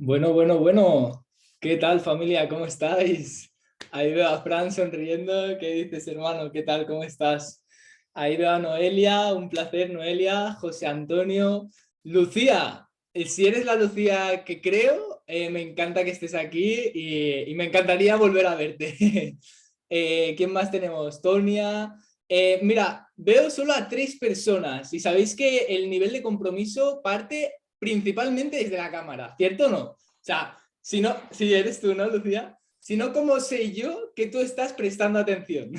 Bueno. ¿Qué tal, familia? ¿Cómo estáis? Ahí veo a Fran sonriendo. ¿Qué dices, hermano? ¿Qué tal? ¿Cómo estás? Ahí veo a Noelia. Un placer, Noelia. José Antonio. Lucía. Si eres la Lucía que creo, me encanta que estés aquí y me encantaría volver a verte. ¿Quién más tenemos? Tonia. Mira, veo solo a 3 personas y sabéis que el nivel de compromiso parte principalmente desde la cámara, ¿cierto o no? O sea, si no, si eres tú, ¿no, Lucía? Si no, ¿cómo sé yo que tú estás prestando atención?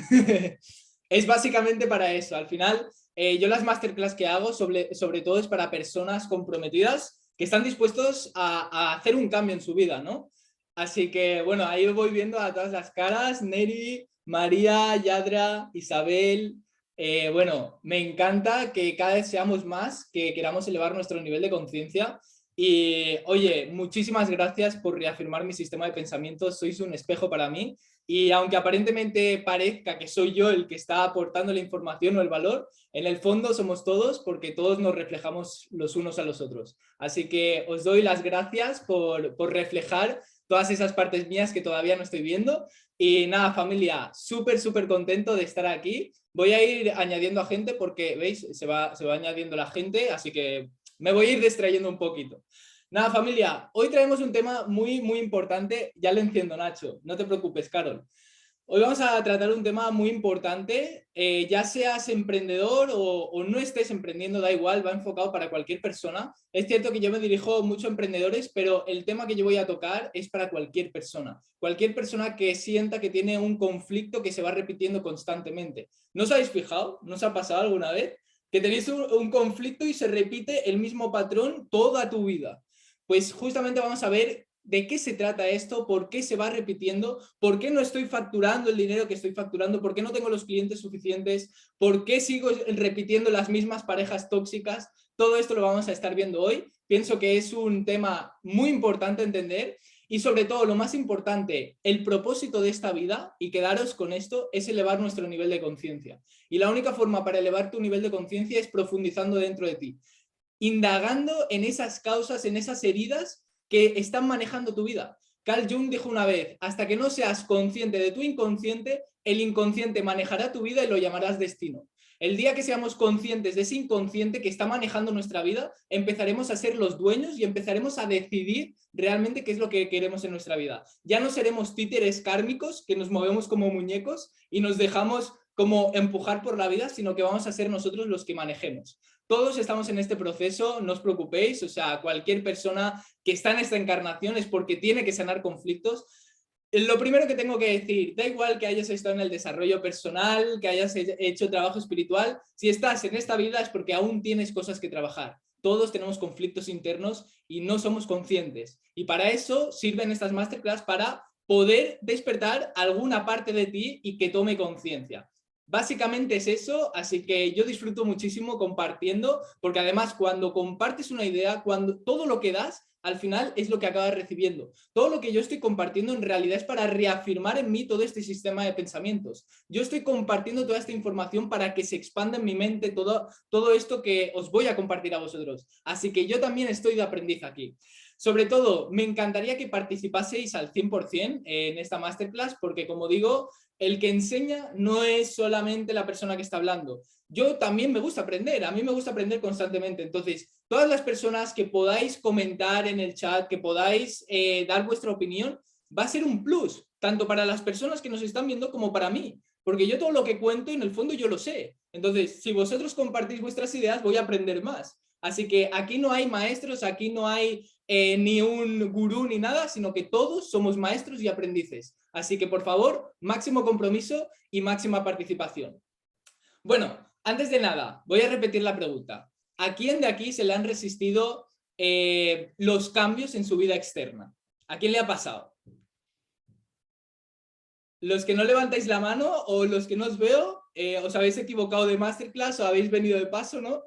Es básicamente para eso. Al final, yo las masterclass que hago sobre todo es para personas comprometidas que están dispuestos a hacer un cambio en su vida, ¿no? Así que, bueno, ahí voy viendo a todas las caras, Neri, María, Yadra, Isabel. Bueno, me encanta que cada vez seamos más, que queramos elevar nuestro nivel de conciencia. Y oye, muchísimas gracias por reafirmar mi sistema de pensamiento. Sois un espejo para mí. Y aunque aparentemente parezca que soy yo el que está aportando la información o el valor, en el fondo somos todos porque todos nos reflejamos los unos a los otros. Así que os doy las gracias por reflejar todas esas partes mías que todavía no estoy viendo. Y nada, familia, súper contento de estar aquí. Voy a ir añadiendo a gente porque, veis, se va añadiendo la gente, así que me voy a ir distrayendo un poquito. Nada, familia, hoy traemos un tema muy importante. Ya lo enciendo, Nacho, no te preocupes, Carol. Hoy vamos a tratar un tema muy importante, ya seas emprendedor o no estés emprendiendo, da igual, va enfocado para cualquier persona. Es cierto que yo me dirijo mucho a emprendedores, pero el tema que yo voy a tocar es para cualquier persona que sienta que tiene un conflicto que se va repitiendo constantemente. ¿No os habéis fijado? ¿No os ha pasado alguna vez? Que tenéis un conflicto y se repite el mismo patrón toda tu vida. Pues justamente vamos a ver de qué se trata esto, por qué se va repitiendo, por qué no estoy facturando el dinero que estoy facturando, por qué no tengo los clientes suficientes, por qué sigo repitiendo las mismas parejas tóxicas. Todo esto lo vamos a estar viendo hoy. Pienso que es un tema muy importante entender y sobre todo, lo más importante, el propósito de esta vida, y quedaros con esto, es elevar nuestro nivel de conciencia. Y la única forma para elevar tu nivel de conciencia es profundizando dentro de ti, indagando en esas causas, en esas heridas que están manejando tu vida. Carl Jung dijo una vez, hasta que no seas consciente de tu inconsciente, el inconsciente manejará tu vida y lo llamarás destino. El día que seamos conscientes de ese inconsciente que está manejando nuestra vida, empezaremos a ser los dueños y empezaremos a decidir realmente qué es lo que queremos en nuestra vida. Ya no seremos títeres kármicos que nos movemos como muñecos y nos dejamos como empujar por la vida, sino que vamos a ser nosotros los que manejemos. Todos estamos en este proceso, no os preocupéis, o sea, cualquier persona que está en esta encarnación es porque tiene que sanar conflictos. Lo primero que tengo que decir, da igual que hayas estado en el desarrollo personal, que hayas hecho trabajo espiritual, si estás en esta vida es porque aún tienes cosas que trabajar. Todos tenemos conflictos internos y no somos conscientes. Y para eso sirven estas masterclass, para poder despertar alguna parte de ti y que tome conciencia. Básicamente es eso, así que yo disfruto muchísimo compartiendo, porque además cuando compartes una idea, cuando todo lo que das, al final es lo que acabas recibiendo. Todo lo que yo estoy compartiendo en realidad es para reafirmar en mí todo este sistema de pensamientos. Yo estoy compartiendo toda esta información para que se expanda en mi mente todo esto que os voy a compartir a vosotros. Así que yo también estoy de aprendiz aquí. Sobre todo, me encantaría que participaseis al 100% en esta masterclass, porque como digo, el que enseña no es solamente la persona que está hablando. Yo también me gusta aprender, a mí me gusta aprender constantemente. Entonces, todas las personas que podáis comentar en el chat, que podáis dar vuestra opinión, va a ser un plus, tanto para las personas que nos están viendo como para mí. Porque yo todo lo que cuento, en el fondo, yo lo sé. Entonces, si vosotros compartís vuestras ideas, voy a aprender más. Así que aquí no hay maestros, aquí no hay ni un gurú ni nada, sino que todos somos maestros y aprendices. Así que, por favor, máximo compromiso y máxima participación. Bueno, antes de nada, voy a repetir la pregunta. ¿A quién de aquí se le han resistido los cambios en su vida externa? ¿A quién le ha pasado? Los que no levantáis la mano o los que no os veo, os habéis equivocado de masterclass o habéis venido de paso, ¿no?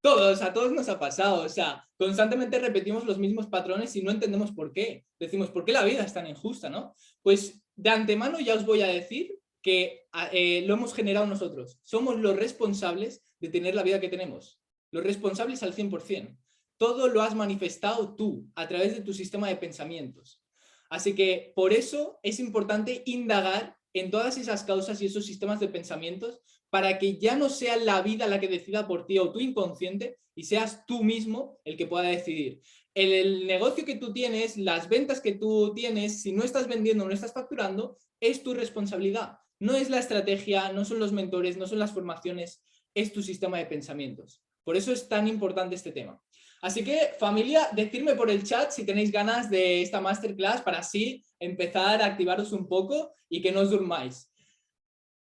Todos, a todos nos ha pasado, o sea, constantemente repetimos los mismos patrones y no entendemos por qué. Decimos, ¿por qué la vida es tan injusta, no? Pues de antemano ya os voy a decir que lo hemos generado nosotros. Somos los responsables de tener la vida que tenemos. Los responsables al 100%. todo lo has manifestado tú a través de tu sistema de pensamientos. Así que por eso es importante indagar en todas esas causas y esos sistemas de pensamientos para que ya no sea la vida la que decida por ti o tu inconsciente y seas tú mismo el que pueda decidir. El negocio que tú tienes, las ventas que tú tienes, si no estás vendiendo, no estás facturando, es tu responsabilidad. No es la estrategia, no son los mentores, no son las formaciones, es tu sistema de pensamientos. Por eso es tan importante este tema. Así que, familia, decidme por el chat si tenéis ganas de esta masterclass para así empezar a activaros un poco y que no os durmáis.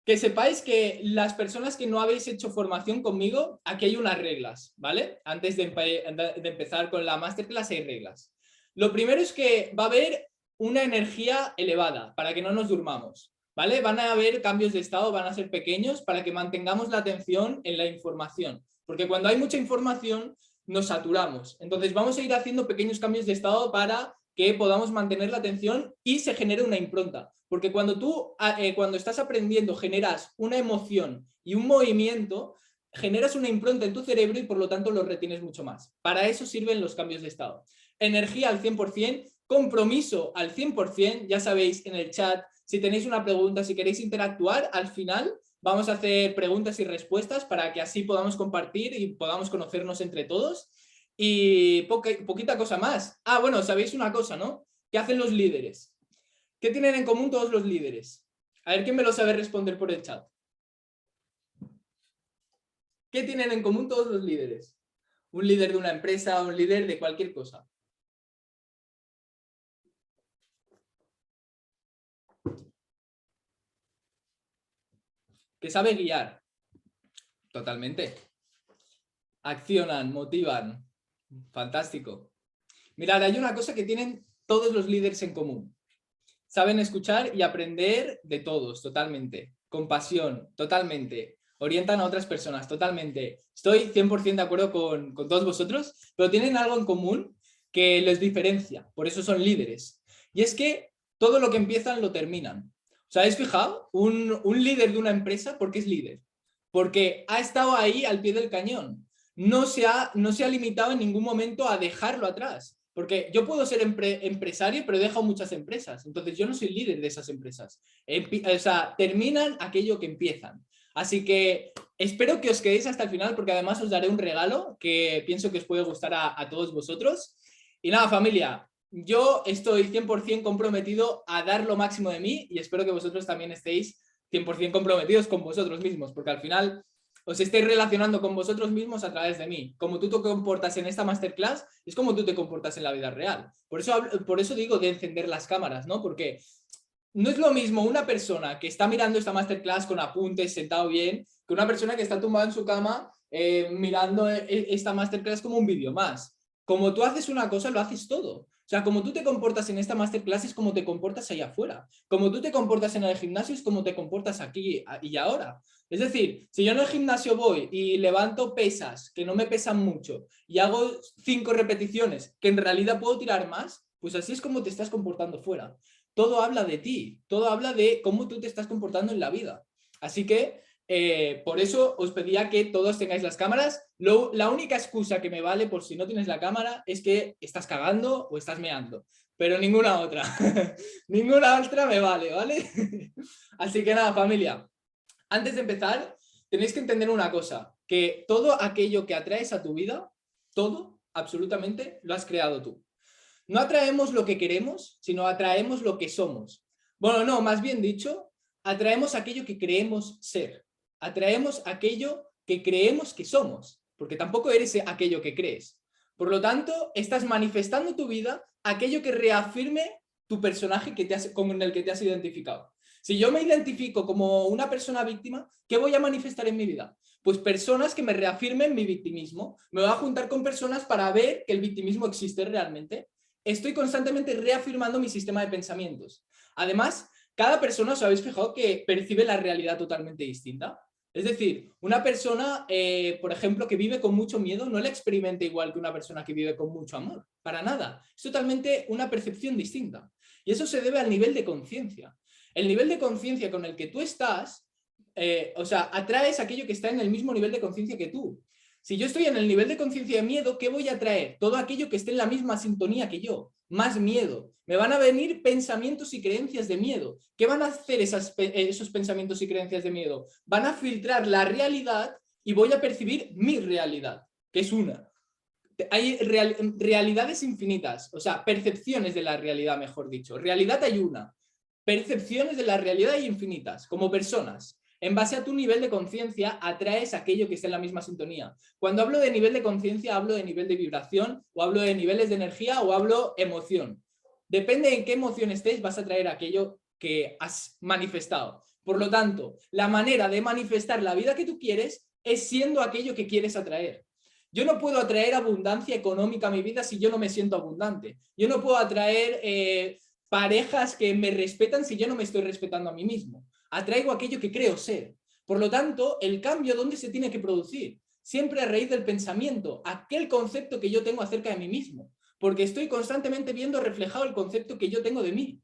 Que sepáis que las personas que no habéis hecho formación conmigo, aquí hay unas reglas, ¿vale? Antes de empezar con la masterclass hay reglas. Lo primero es que va a haber una energía elevada para que no nos durmamos, ¿vale? Van a haber cambios de estado, van a ser pequeños para que mantengamos la atención en la información, porque cuando hay mucha información nos saturamos. Entonces vamos a ir haciendo pequeños cambios de estado para que podamos mantener la atención y se genere una impronta. Porque cuando tú, cuando estás aprendiendo, generas una emoción y un movimiento, generas una impronta en tu cerebro y por lo tanto lo retienes mucho más. Para eso sirven los cambios de estado. Energía al 100%, compromiso al 100%, ya sabéis en el chat, si tenéis una pregunta, si queréis interactuar, al final vamos a hacer preguntas y respuestas para que así podamos compartir y podamos conocernos entre todos. Y poquita cosa más. Ah, bueno, sabéis una cosa, ¿no? ¿Qué hacen los líderes? ¿Qué tienen en común todos los líderes? A ver quién me lo sabe responder por el chat. ¿Qué tienen en común todos los líderes? Un líder de una empresa, un líder de cualquier cosa. Que sabe guiar. Totalmente. Accionan, motivan. Fantástico. Mirad, hay una cosa que tienen todos los líderes en común. Saben escuchar y aprender de todos, totalmente. Compasión, totalmente. Orientan a otras personas, totalmente. Estoy 100% de acuerdo con todos vosotros, pero tienen algo en común que les diferencia. Por eso son líderes. Y es que todo lo que empiezan lo terminan. ¿Os habéis fijado? Un líder de una empresa, ¿por qué es líder? Porque ha estado ahí al pie del cañón. No se ha limitado en ningún momento a dejarlo atrás. Porque yo puedo ser empresario, pero he dejado muchas empresas. Entonces yo no soy líder de esas empresas. O sea, terminan aquello que empiezan. Así que espero que os quedéis hasta el final porque además os daré un regalo que pienso que os puede gustar a todos vosotros. Y nada, familia, yo estoy 100% comprometido a dar lo máximo de mí y espero que vosotros también estéis 100% comprometidos con vosotros mismos, porque al final os estáis relacionando con vosotros mismos a través de mí. Como tú te comportas en esta masterclass, es como tú te comportas en la vida real. Por eso digo de encender las cámaras, ¿no? Porque no es lo mismo una persona que está mirando esta masterclass con apuntes, sentado bien, que una persona que está tumbada en su cama mirando esta masterclass como un vídeo más. Como tú haces una cosa, lo haces todo. O sea, como tú te comportas en esta masterclass es como te comportas allá afuera. Como tú te comportas en el gimnasio es como te comportas aquí y ahora. Es decir, si yo en el gimnasio voy y levanto pesas que no me pesan mucho y hago 5 repeticiones que en realidad puedo tirar más, pues así es como te estás comportando fuera. Todo habla de ti, todo habla de cómo tú te estás comportando en la vida. Así que por eso os pedía que todos tengáis las cámaras. La única excusa que me vale por si no tienes la cámara es que estás cagando o estás meando, pero ninguna otra. Ninguna otra me vale, ¿vale? Así que nada, familia. Antes de empezar, tenéis que entender una cosa, que todo aquello que atraes a tu vida, todo, absolutamente, lo has creado tú. No atraemos lo que queremos, sino atraemos lo que somos. Bueno, no, más bien dicho, atraemos aquello que creemos ser. Atraemos aquello que creemos que somos, porque tampoco eres aquello que crees. Por lo tanto, estás manifestando en tu vida aquello que reafirme tu personaje con el que te has identificado. Si yo me identifico como una persona víctima, ¿qué voy a manifestar en mi vida? Pues personas que me reafirmen mi victimismo. Me voy a juntar con personas para ver que el victimismo existe realmente. Estoy constantemente reafirmando mi sistema de pensamientos. Además, cada persona, os habéis fijado que percibe la realidad totalmente distinta. Es decir, una persona, por ejemplo, que vive con mucho miedo, no la experimenta igual que una persona que vive con mucho amor. Para nada. Es totalmente una percepción distinta. Y eso se debe al nivel de conciencia. El nivel de conciencia con el que tú estás, o sea, atraes aquello que está en el mismo nivel de conciencia que tú. Si yo estoy en el nivel de conciencia de miedo, ¿qué voy a traer? Todo aquello que esté en la misma sintonía que yo. Más miedo. Me van a venir pensamientos y creencias de miedo. ¿Qué van a hacer esos pensamientos y creencias de miedo? Van a filtrar la realidad y voy a percibir mi realidad, que es una. Hay realidades infinitas, o sea, percepciones de la realidad, mejor dicho. Realidad hay una. Percepciones de la realidad hay infinitas, como personas. En base a tu nivel de conciencia, atraes aquello que está en la misma sintonía. Cuando hablo de nivel de conciencia, hablo de nivel de vibración, o hablo de niveles de energía, o hablo emoción. Depende en qué emoción estés, vas a atraer aquello que has manifestado. Por lo tanto, la manera de manifestar la vida que tú quieres es siendo aquello que quieres atraer. Yo no puedo atraer abundancia económica a mi vida si yo no me siento abundante. Yo no puedo atraer parejas que me respetan si yo no me estoy respetando a mí mismo. Atraigo aquello que creo ser. Por lo tanto, el cambio, ¿dónde se tiene que producir? Siempre a raíz del pensamiento, aquel concepto que yo tengo acerca de mí mismo. Porque estoy constantemente viendo reflejado el concepto que yo tengo de mí.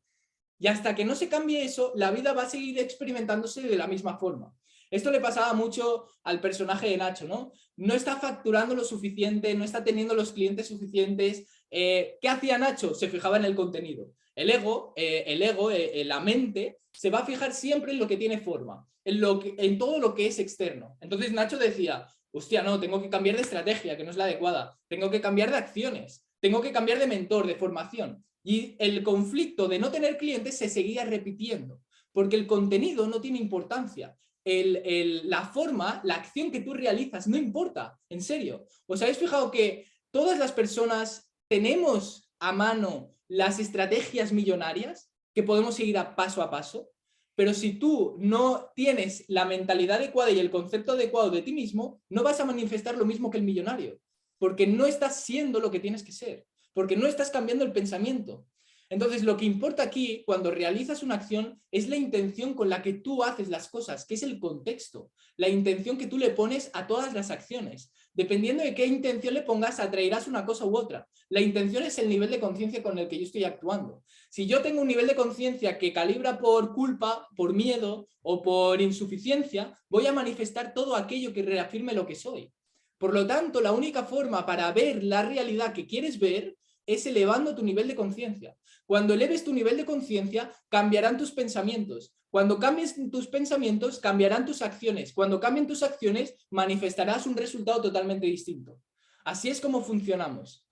Y hasta que no se cambie eso, la vida va a seguir experimentándose de la misma forma. Esto le pasaba mucho al personaje de Nacho, ¿no? No está facturando lo suficiente, no está teniendo los clientes suficientes. ¿Qué hacía Nacho? Se fijaba en el contenido. El ego, la mente, se va a fijar siempre en lo que tiene forma, en todo lo que es externo. Entonces Nacho decía, hostia, no, tengo que cambiar de estrategia, que no es la adecuada. Tengo que cambiar de acciones. Tengo que cambiar de mentor, de formación. Y el conflicto de no tener clientes se seguía repitiendo, porque el contenido no tiene importancia. La forma, la acción que tú realizas no importa, en serio. ¿Os habéis fijado que todas las personas tenemos a mano las estrategias millonarias que podemos seguir a paso? Pero si tú no tienes la mentalidad adecuada y el concepto adecuado de ti mismo, no vas a manifestar lo mismo que el millonario, porque no estás siendo lo que tienes que ser, porque no estás cambiando el pensamiento. Entonces, lo que importa aquí, cuando realizas una acción, es la intención con la que tú haces las cosas, que es el contexto, la intención que tú le pones a todas las acciones. Dependiendo de qué intención le pongas, atraerás una cosa u otra. La intención es el nivel de conciencia con el que yo estoy actuando. Si yo tengo un nivel de conciencia que calibra por culpa, por miedo o por insuficiencia, voy a manifestar todo aquello que reafirme lo que soy. Por lo tanto, la única forma para ver la realidad que quieres ver es elevando tu nivel de conciencia. Cuando eleves tu nivel de conciencia, cambiarán tus pensamientos. Cuando cambies tus pensamientos, cambiarán tus acciones. Cuando cambien tus acciones, manifestarás un resultado totalmente distinto. Así es como funcionamos.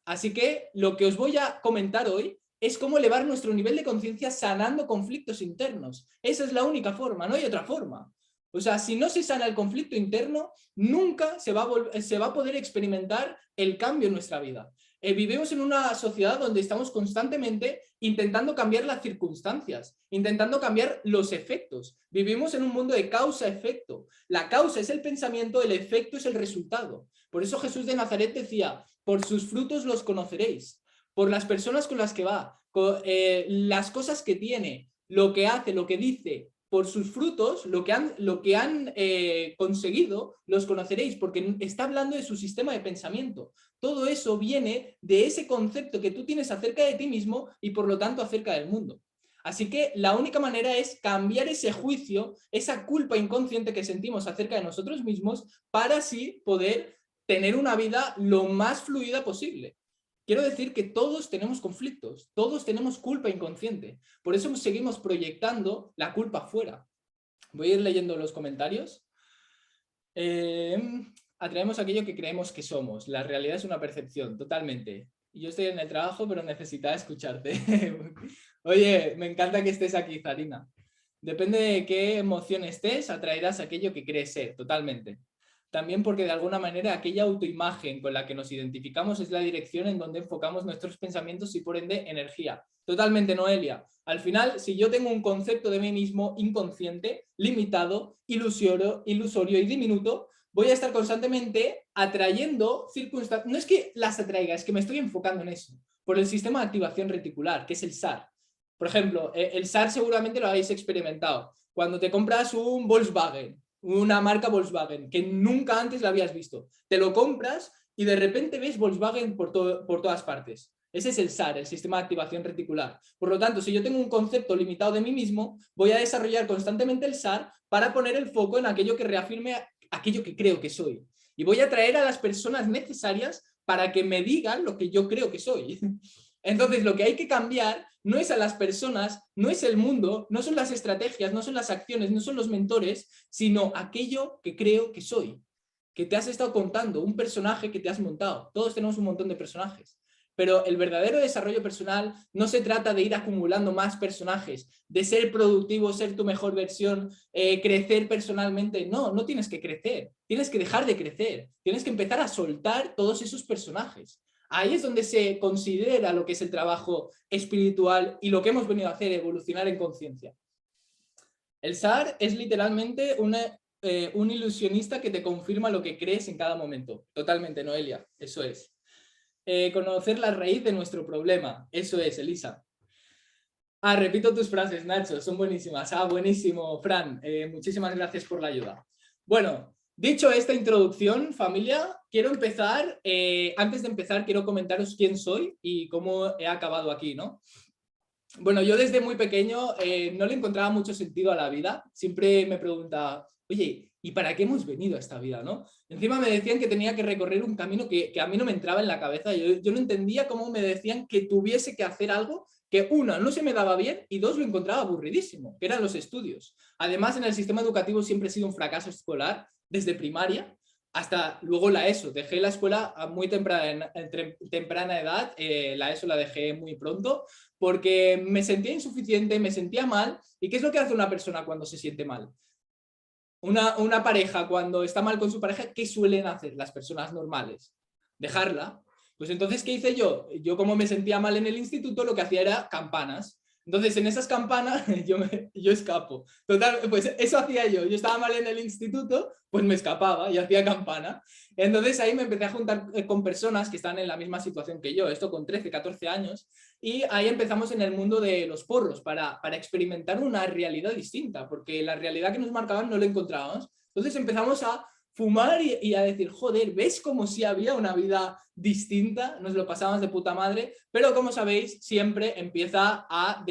Así que lo que os voy a comentar hoy es cómo elevar nuestro nivel de conciencia sanando conflictos internos. Esa es la única forma, no hay otra forma. O sea, si no se sana el conflicto interno, nunca se va a poder experimentar el cambio en nuestra vida. Vivimos en una sociedad donde estamos constantemente intentando cambiar las circunstancias, intentando cambiar los efectos. Vivimos en un mundo de causa-efecto. La causa es el pensamiento, el efecto es el resultado. Por eso Jesús de Nazaret decía, por sus frutos los conoceréis, por las personas con las que va, las cosas que tiene, lo que hace, lo que dice, por sus frutos, lo que han conseguido, los conoceréis, porque está hablando de su sistema de pensamiento. Todo eso viene de ese concepto que tú tienes acerca de ti mismo y por lo tanto acerca del mundo. Así que la única manera es cambiar ese juicio, esa culpa inconsciente que sentimos acerca de nosotros mismos para así poder tener una vida lo más fluida posible. Quiero decir que todos tenemos conflictos, todos tenemos culpa inconsciente. Por eso seguimos proyectando la culpa afuera. Voy a ir leyendo los comentarios. Atraemos aquello que creemos que somos. La realidad es una percepción, totalmente. Yo estoy en el trabajo, pero necesitaba escucharte. Oye, me encanta que estés aquí, Zarina. Depende de qué emoción estés, atraerás aquello que crees ser, totalmente. También porque de alguna manera aquella autoimagen con la que nos identificamos es la dirección en donde enfocamos nuestros pensamientos y por ende energía. Totalmente, Noelia. Al final, si yo tengo un concepto de mí mismo inconsciente, limitado, ilusorio y diminuto, voy a estar constantemente atrayendo circunstancias. No es que las atraiga, es que me estoy enfocando en eso. Por el sistema de activación reticular, que es el SAR. Por ejemplo, el SAR seguramente lo habéis experimentado. Cuando te compras un Volkswagen, una marca Volkswagen, que nunca antes la habías visto, te lo compras y de repente ves Volkswagen por todas partes. Ese es el SAR, el sistema de activación reticular. Por lo tanto, si yo tengo un concepto limitado de mí mismo, voy a desarrollar constantemente el SAR para poner el foco en aquello que reafirme aquello que creo que soy. y voy a traer a las personas necesarias para que me digan lo que yo creo que soy. Entonces, lo que hay que cambiar no es a las personas, no es el mundo, no son las estrategias, no son las acciones, no son los mentores, sino aquello que creo que soy, que te has estado contando, un personaje que te has montado. Todos tenemos un montón de personajes. Pero el verdadero desarrollo personal no se trata de ir acumulando más personajes, de ser productivo, ser tu mejor versión, crecer personalmente. No, no tienes que crecer, tienes que dejar de crecer, tienes que empezar a soltar todos esos personajes. Ahí es donde se considera lo que es el trabajo espiritual y lo que hemos venido a hacer, evolucionar en conciencia. El SAR es literalmente un ilusionista que te confirma lo que crees en cada momento. Totalmente, Noelia, eso es. Conocer la raíz de nuestro problema, eso es, Elisa. Repito tus frases, Nacho, son buenísimas. Buenísimo, Fran, muchísimas gracias por la ayuda. Bueno, dicho esta introducción, familia, quiero empezar, antes de empezar quiero comentaros quién soy y cómo he acabado aquí, ¿no? Bueno, yo desde muy pequeño no le encontraba mucho sentido a la vida, siempre me preguntaba, oye, ¿y para qué hemos venido a esta vida, no? Encima me decían que tenía que recorrer un camino que a mí no me entraba en la cabeza, yo no entendía cómo me decían que tuviese que hacer algo que una, no se me daba bien y dos, lo encontraba aburridísimo, que eran los estudios. Además, en el sistema educativo siempre he sido un fracaso escolar, desde primaria hasta luego la ESO. Dejé la escuela a muy temprana edad, la ESO la dejé muy pronto, porque me sentía insuficiente, me sentía mal. ¿Y qué es lo que hace una persona cuando se siente mal? Una pareja, cuando está mal con su pareja, ¿qué suelen hacer las personas normales? Dejarla. Pues entonces, ¿qué hice yo? Yo, como me sentía mal en el instituto, lo que hacía era campanas. Entonces, en esas campanas yo escapo. Total, pues eso hacía yo. Yo estaba mal en el instituto, pues me escapaba y hacía campana. Entonces ahí me empecé a juntar con personas que están en la misma situación que yo, esto con 13, 14 años, y ahí empezamos en el mundo de los porros para experimentar una realidad distinta, porque la realidad que nos marcaban no la encontrábamos. Entonces empezamos a fumar y a decir, joder, ¿ves como si había una vida distinta? Nos lo pasábamos de puta madre, pero como sabéis, siempre empieza a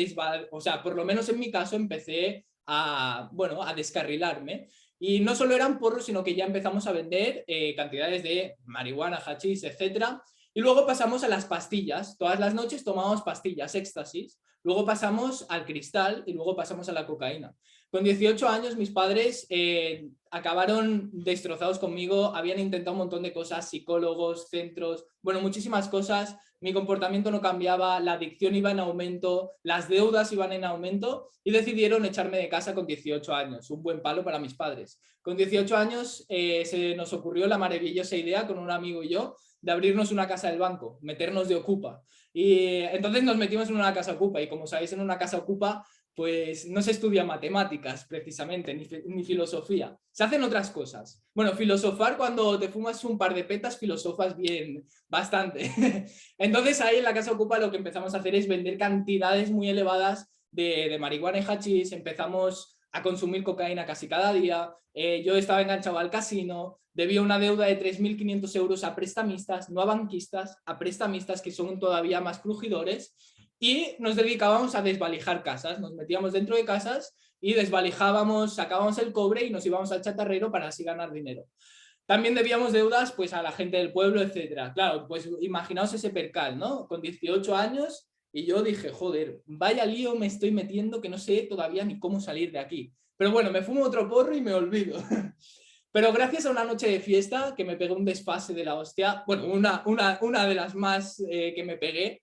o sea, por lo menos en mi caso empecé a, bueno, a descarrilarme. Y no solo eran porros, sino que ya empezamos a vender cantidades de marihuana, hachís, etcétera. Y luego pasamos a las pastillas. Todas las noches tomábamos pastillas, éxtasis. Luego pasamos al cristal y luego pasamos a la cocaína. Con 18 años mis padres acabaron destrozados conmigo, habían intentado un montón de cosas, psicólogos, centros, bueno, muchísimas cosas. Mi comportamiento no cambiaba, la adicción iba en aumento, las deudas iban en aumento y decidieron echarme de casa con 18 años, un buen palo para mis padres. Con 18 años se nos ocurrió la maravillosa idea con un amigo y yo de abrirnos una casa del banco, meternos de ocupa. Y entonces nos metimos en una casa ocupa y, como sabéis, en una casa ocupa pues no se estudia matemáticas precisamente, ni filosofía. Se hacen otras cosas. Bueno, filosofar, cuando te fumas un par de petas, filosofas bien, bastante. Entonces ahí en la casa ocupa lo que empezamos a hacer es vender cantidades muy elevadas de marihuana y hachís. Empezamos a consumir cocaína casi cada día. Yo estaba enganchado al casino, debía una deuda de 3.500 euros a prestamistas, no a banquistas, a prestamistas, que son todavía más crujidores. Y nos dedicábamos a desvalijar casas, nos metíamos dentro de casas y desvalijábamos, sacábamos el cobre y nos íbamos al chatarrero para así ganar dinero. También debíamos deudas pues a la gente del pueblo, etcétera. Claro, pues imaginaos ese percal, ¿no? Con 18 años y yo dije, joder, vaya lío me estoy metiendo que no sé todavía ni cómo salir de aquí. Pero bueno, me fumo otro porro y me olvido. Pero gracias a una noche de fiesta que me pegué un desfase de la hostia, bueno, una de las más que me pegué,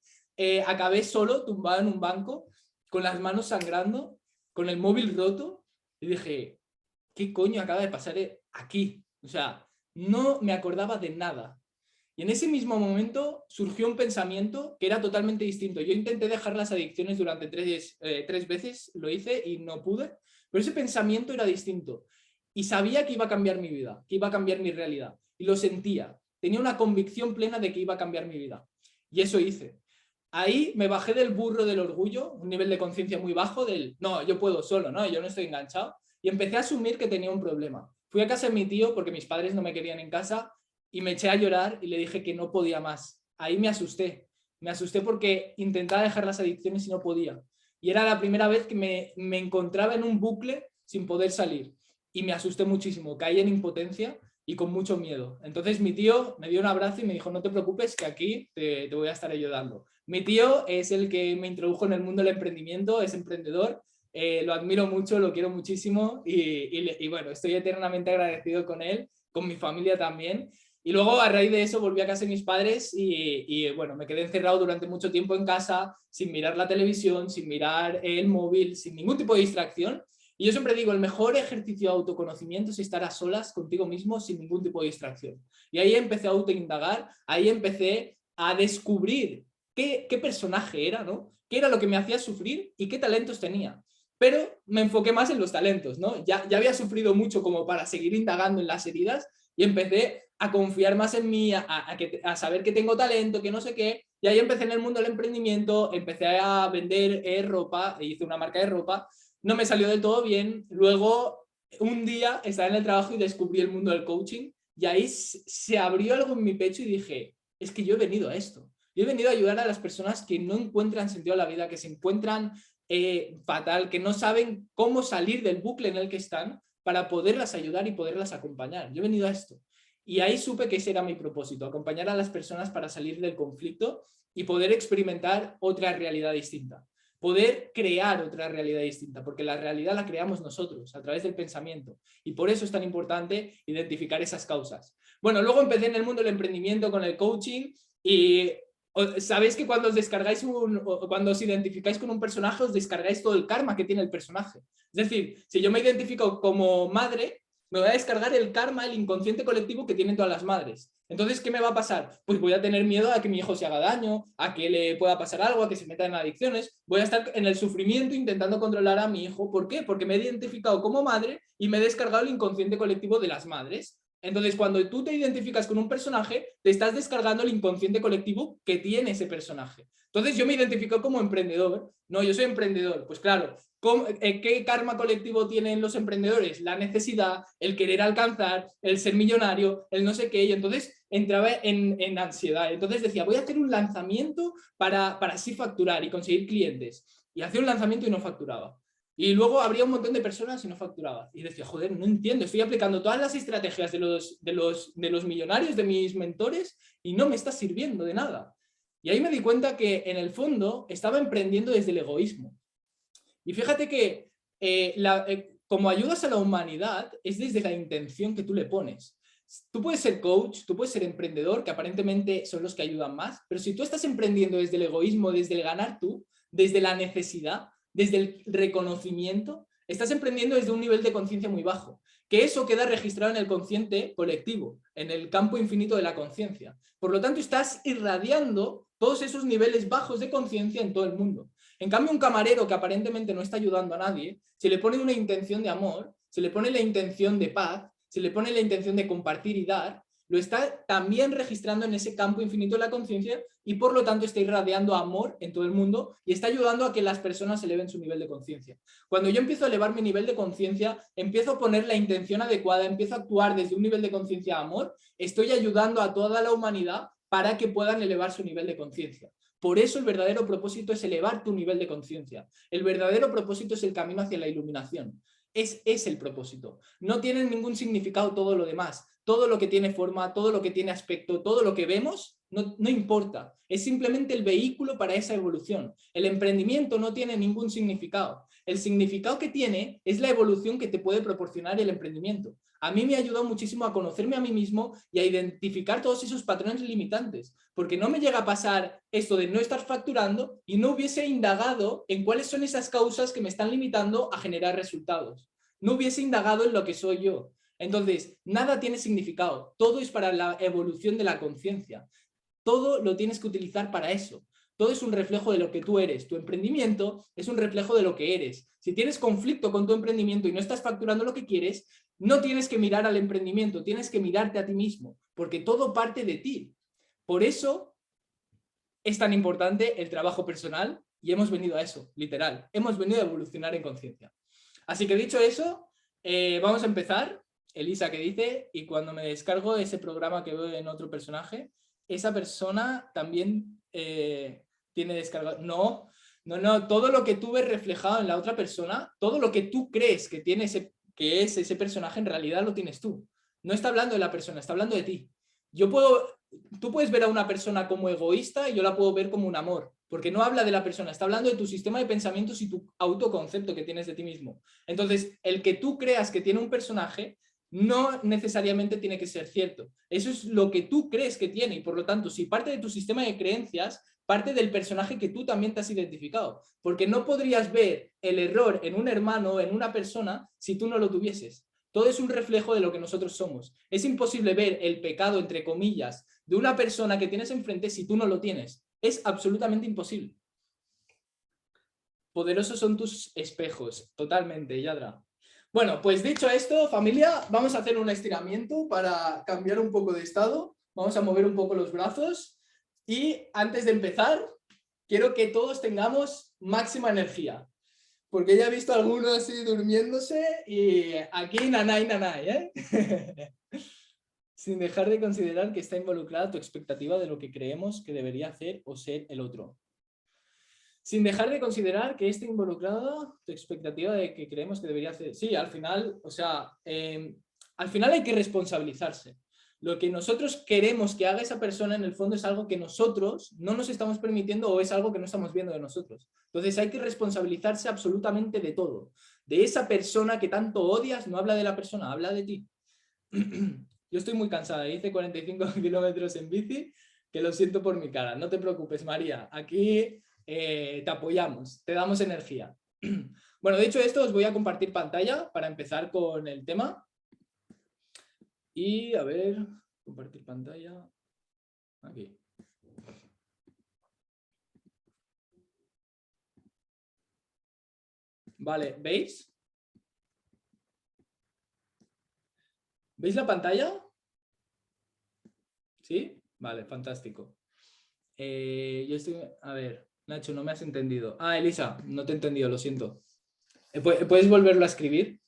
acabé solo, tumbado en un banco, con las manos sangrando, con el móvil roto, y dije, ¿qué coño acaba de pasar aquí? O sea, no me acordaba de nada. Y en ese mismo momento surgió un pensamiento que era totalmente distinto. Yo intenté dejar las adicciones durante tres veces, lo hice y no pude, pero ese pensamiento era distinto. Y sabía que iba a cambiar mi vida, que iba a cambiar mi realidad. Y lo sentía. Tenía una convicción plena de que iba a cambiar mi vida. Y eso hice. Ahí me bajé del burro del orgullo, un nivel de conciencia muy bajo del, no, yo puedo solo, no, yo no estoy enganchado. Y empecé a asumir que tenía un problema. Fui a casa de mi tío porque mis padres no me querían en casa y me eché a llorar y le dije que no podía más. Ahí me asusté. Me asusté porque intentaba dejar las adicciones y no podía. Y era la primera vez que me encontraba en un bucle sin poder salir. Y me asusté muchísimo. Caí en impotencia y con mucho miedo. Entonces mi tío me dio un abrazo y me dijo, no te preocupes, que aquí te voy a estar ayudando. Mi tío es el que me introdujo en el mundo del emprendimiento, es emprendedor, lo admiro mucho, lo quiero muchísimo y bueno, estoy eternamente agradecido con él, con mi familia también. Y luego a raíz de eso volví a casa de mis padres y bueno, me quedé encerrado durante mucho tiempo en casa sin mirar la televisión, sin mirar el móvil, sin ningún tipo de distracción. Y yo siempre digo, el mejor ejercicio de autoconocimiento es estar a solas contigo mismo sin ningún tipo de distracción. Y ahí empecé a autoindagar, ahí empecé a descubrir qué personaje era, ¿no? Qué era lo que me hacía sufrir y qué talentos tenía. Pero me enfoqué más en los talentos, ¿no? Ya había sufrido mucho como para seguir indagando en las heridas y empecé a confiar más en mí, a saber que tengo talento, que no sé qué. Y ahí empecé en el mundo del emprendimiento, empecé a vender ropa, hice una marca de ropa, no me salió del todo bien. Luego, un día estaba en el trabajo y descubrí el mundo del coaching y ahí se abrió algo en mi pecho y dije, es que yo he venido a esto. Yo he venido a ayudar a las personas que no encuentran sentido a la vida, que se encuentran fatal, que no saben cómo salir del bucle en el que están para poderlas ayudar y poderlas acompañar. Yo he venido a esto. Y ahí supe que ese era mi propósito, acompañar a las personas para salir del conflicto y poder experimentar otra realidad distinta. Poder crear otra realidad distinta, porque la realidad la creamos nosotros a través del pensamiento. Y por eso es tan importante identificar esas causas. Bueno, luego empecé en el mundo del emprendimiento con el coaching y sabéis que cuando os descargáis cuando os identificáis con un personaje, os descargáis todo el karma que tiene el personaje. Es decir, si yo me identifico como madre, me voy a descargar el karma, el inconsciente colectivo que tienen todas las madres. Entonces, ¿qué me va a pasar? Pues voy a tener miedo a que mi hijo se haga daño, a que le pueda pasar algo, a que se meta en adicciones. Voy a estar en el sufrimiento intentando controlar a mi hijo. ¿Por qué? Porque me he identificado como madre y me he descargado el inconsciente colectivo de las madres. Entonces, cuando tú te identificas con un personaje, te estás descargando el inconsciente colectivo que tiene ese personaje. Entonces, yo me identifico como emprendedor. No, yo soy emprendedor. Pues claro, ¿qué karma colectivo tienen los emprendedores? La necesidad, el querer alcanzar, el ser millonario, el no sé qué. Y entonces entraba en ansiedad. Entonces decía, voy a hacer un lanzamiento para así facturar y conseguir clientes. Y hacía un lanzamiento y no facturaba. Y luego habría un montón de personas y no facturaba. Y decía, joder, no entiendo, estoy aplicando todas las estrategias de los millonarios, de mis mentores, y no me está sirviendo de nada. Y ahí me di cuenta que en el fondo estaba emprendiendo desde el egoísmo. Y fíjate que como ayudas a la humanidad es desde la intención que tú le pones. Tú puedes ser coach, tú puedes ser emprendedor, que aparentemente son los que ayudan más, pero si tú estás emprendiendo desde el egoísmo, desde el ganar tú, desde la necesidad, desde el reconocimiento, estás emprendiendo desde un nivel de conciencia muy bajo, que eso queda registrado en el consciente colectivo, en el campo infinito de la conciencia. Por lo tanto, estás irradiando todos esos niveles bajos de conciencia en todo el mundo. En cambio, un camarero que aparentemente no está ayudando a nadie, se le pone una intención de amor, se le pone la intención de paz, se le pone la intención de compartir y dar, lo está también registrando en ese campo infinito de la conciencia y por lo tanto está irradiando amor en todo el mundo y está ayudando a que las personas eleven su nivel de conciencia. Cuando yo empiezo a elevar mi nivel de conciencia, empiezo a poner la intención adecuada, empiezo a actuar desde un nivel de conciencia de amor, estoy ayudando a toda la humanidad para que puedan elevar su nivel de conciencia. Por eso el verdadero propósito es elevar tu nivel de conciencia. El verdadero propósito es el camino hacia la iluminación. Es el propósito. No tiene ningún significado todo lo demás. Todo lo que tiene forma, todo lo que tiene aspecto, todo lo que vemos, no importa. Es simplemente el vehículo para esa evolución. El emprendimiento no tiene ningún significado. El significado que tiene es la evolución que te puede proporcionar el emprendimiento. A mí me ayudó muchísimo a conocerme a mí mismo y a identificar todos esos patrones limitantes, porque no me llega a pasar esto de no estar facturando y no hubiese indagado en cuáles son esas causas que me están limitando a generar resultados. No hubiese indagado en lo que soy yo. Entonces, nada tiene significado, todo es para la evolución de la conciencia. Todo lo tienes que utilizar para eso. Todo es un reflejo de lo que tú eres. Tu emprendimiento es un reflejo de lo que eres. Si tienes conflicto con tu emprendimiento y no estás facturando lo que quieres, no tienes que mirar al emprendimiento, tienes que mirarte a ti mismo, porque todo parte de ti. Por eso es tan importante el trabajo personal y hemos venido a eso, literal. Hemos venido a evolucionar en conciencia. Así que dicho eso, vamos a empezar. Elisa que dice, y cuando me descargo ese programa que veo en otro personaje, esa persona también tiene descargado. No, todo lo que tú ves reflejado en la otra persona, todo lo que tú crees que tiene que es ese personaje, en realidad lo tienes tú. No está hablando de la persona, está hablando de ti. Tú puedes ver a una persona como egoísta y yo la puedo ver como un amor, porque no habla de la persona, está hablando de tu sistema de pensamientos y tu autoconcepto que tienes de ti mismo. Entonces, el que tú creas que tiene un personaje no necesariamente tiene que ser cierto. Eso es lo que tú crees que tiene y por lo tanto, si parte de tu sistema de creencias, parte del personaje que tú también te has identificado, porque no podrías ver el error en un hermano, en una persona, si tú no lo tuvieses. Todo es un reflejo de lo que nosotros somos. Es imposible ver el pecado, entre comillas, de una persona que tienes enfrente si tú no lo tienes. Es absolutamente imposible. Poderosos son tus espejos, totalmente, Yadra. Bueno, pues dicho esto, familia, vamos a hacer un estiramiento para cambiar un poco de estado. Vamos a mover un poco los brazos y antes de empezar, quiero que todos tengamos máxima energía. Porque ya he visto a algunos así durmiéndose y aquí nanay, nanay, ¿eh? Sin dejar de considerar que está involucrada tu expectativa de lo que creemos que debería hacer o ser el otro. Sin dejar de considerar que está involucrado tu expectativa de que creemos que debería hacer. Sí, al final, o sea, al final hay que responsabilizarse. Lo que nosotros queremos que haga esa persona en el fondo es algo que nosotros no nos estamos permitiendo o es algo que no estamos viendo de nosotros. Entonces hay que responsabilizarse absolutamente de todo. De esa persona que tanto odias, no habla de la persona, habla de ti. Yo estoy muy cansada, hice 45 kilómetros en bici, que lo siento por mi cara. No te preocupes, María, aquí te apoyamos, te damos energía. Bueno, dicho esto, os voy a compartir pantalla para empezar con el tema. Y a ver, compartir pantalla. Aquí. Vale, ¿veis? ¿Veis la pantalla? ¿Sí? Vale, fantástico. Yo estoy... A ver, Nacho, no me has entendido. Ah, Elisa, no te he entendido, lo siento. ¿Puedes volverlo a escribir?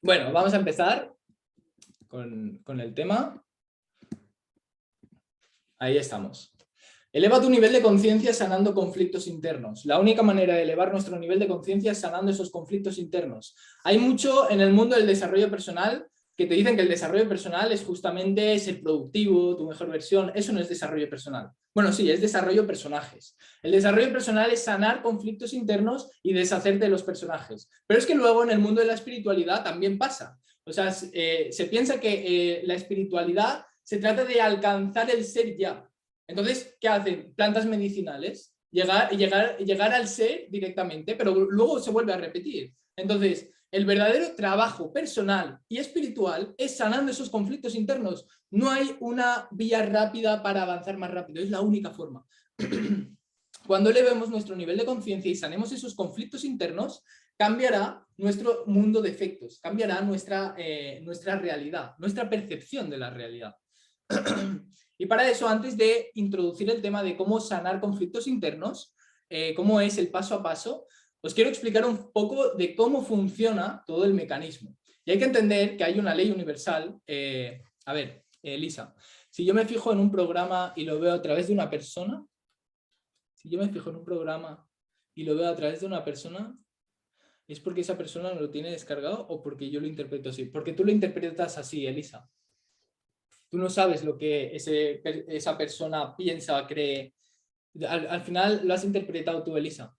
Bueno, vamos a empezar con el tema. Ahí estamos. Eleva tu nivel de conciencia sanando conflictos internos. La única manera de elevar nuestro nivel de conciencia es sanando esos conflictos internos. Hay mucho en el mundo del desarrollo personal que te dicen que el desarrollo personal es justamente ser productivo, tu mejor versión. Eso no es desarrollo personal. Bueno, sí, es desarrollo de personajes. El desarrollo personal es sanar conflictos internos y deshacerte de los personajes. Pero es que luego en el mundo de la espiritualidad también pasa. O sea, se piensa que la espiritualidad se trata de alcanzar el ser ya. Entonces, ¿qué hacen? Plantas medicinales. Llegar al ser directamente, pero luego se vuelve a repetir. Entonces, el verdadero trabajo personal y espiritual es sanando esos conflictos internos. No hay una vía rápida para avanzar más rápido, es la única forma. Cuando elevemos nuestro nivel de conciencia y sanemos esos conflictos internos, cambiará nuestro mundo de efectos, cambiará nuestra realidad, nuestra percepción de la realidad. Y para eso, antes de introducir el tema de cómo sanar conflictos internos, cómo es el paso a paso, os quiero explicar un poco de cómo funciona todo el mecanismo. Y hay que entender que hay una ley universal. A ver, Elisa, si yo me fijo en un programa y lo veo a través de una persona, si yo me fijo en un programa y lo veo a través de una persona, ¿es porque esa persona lo tiene descargado o porque yo lo interpreto así? Porque tú lo interpretas así, Elisa. Tú no sabes lo que esa persona piensa, cree. Al final lo has interpretado tú, Elisa.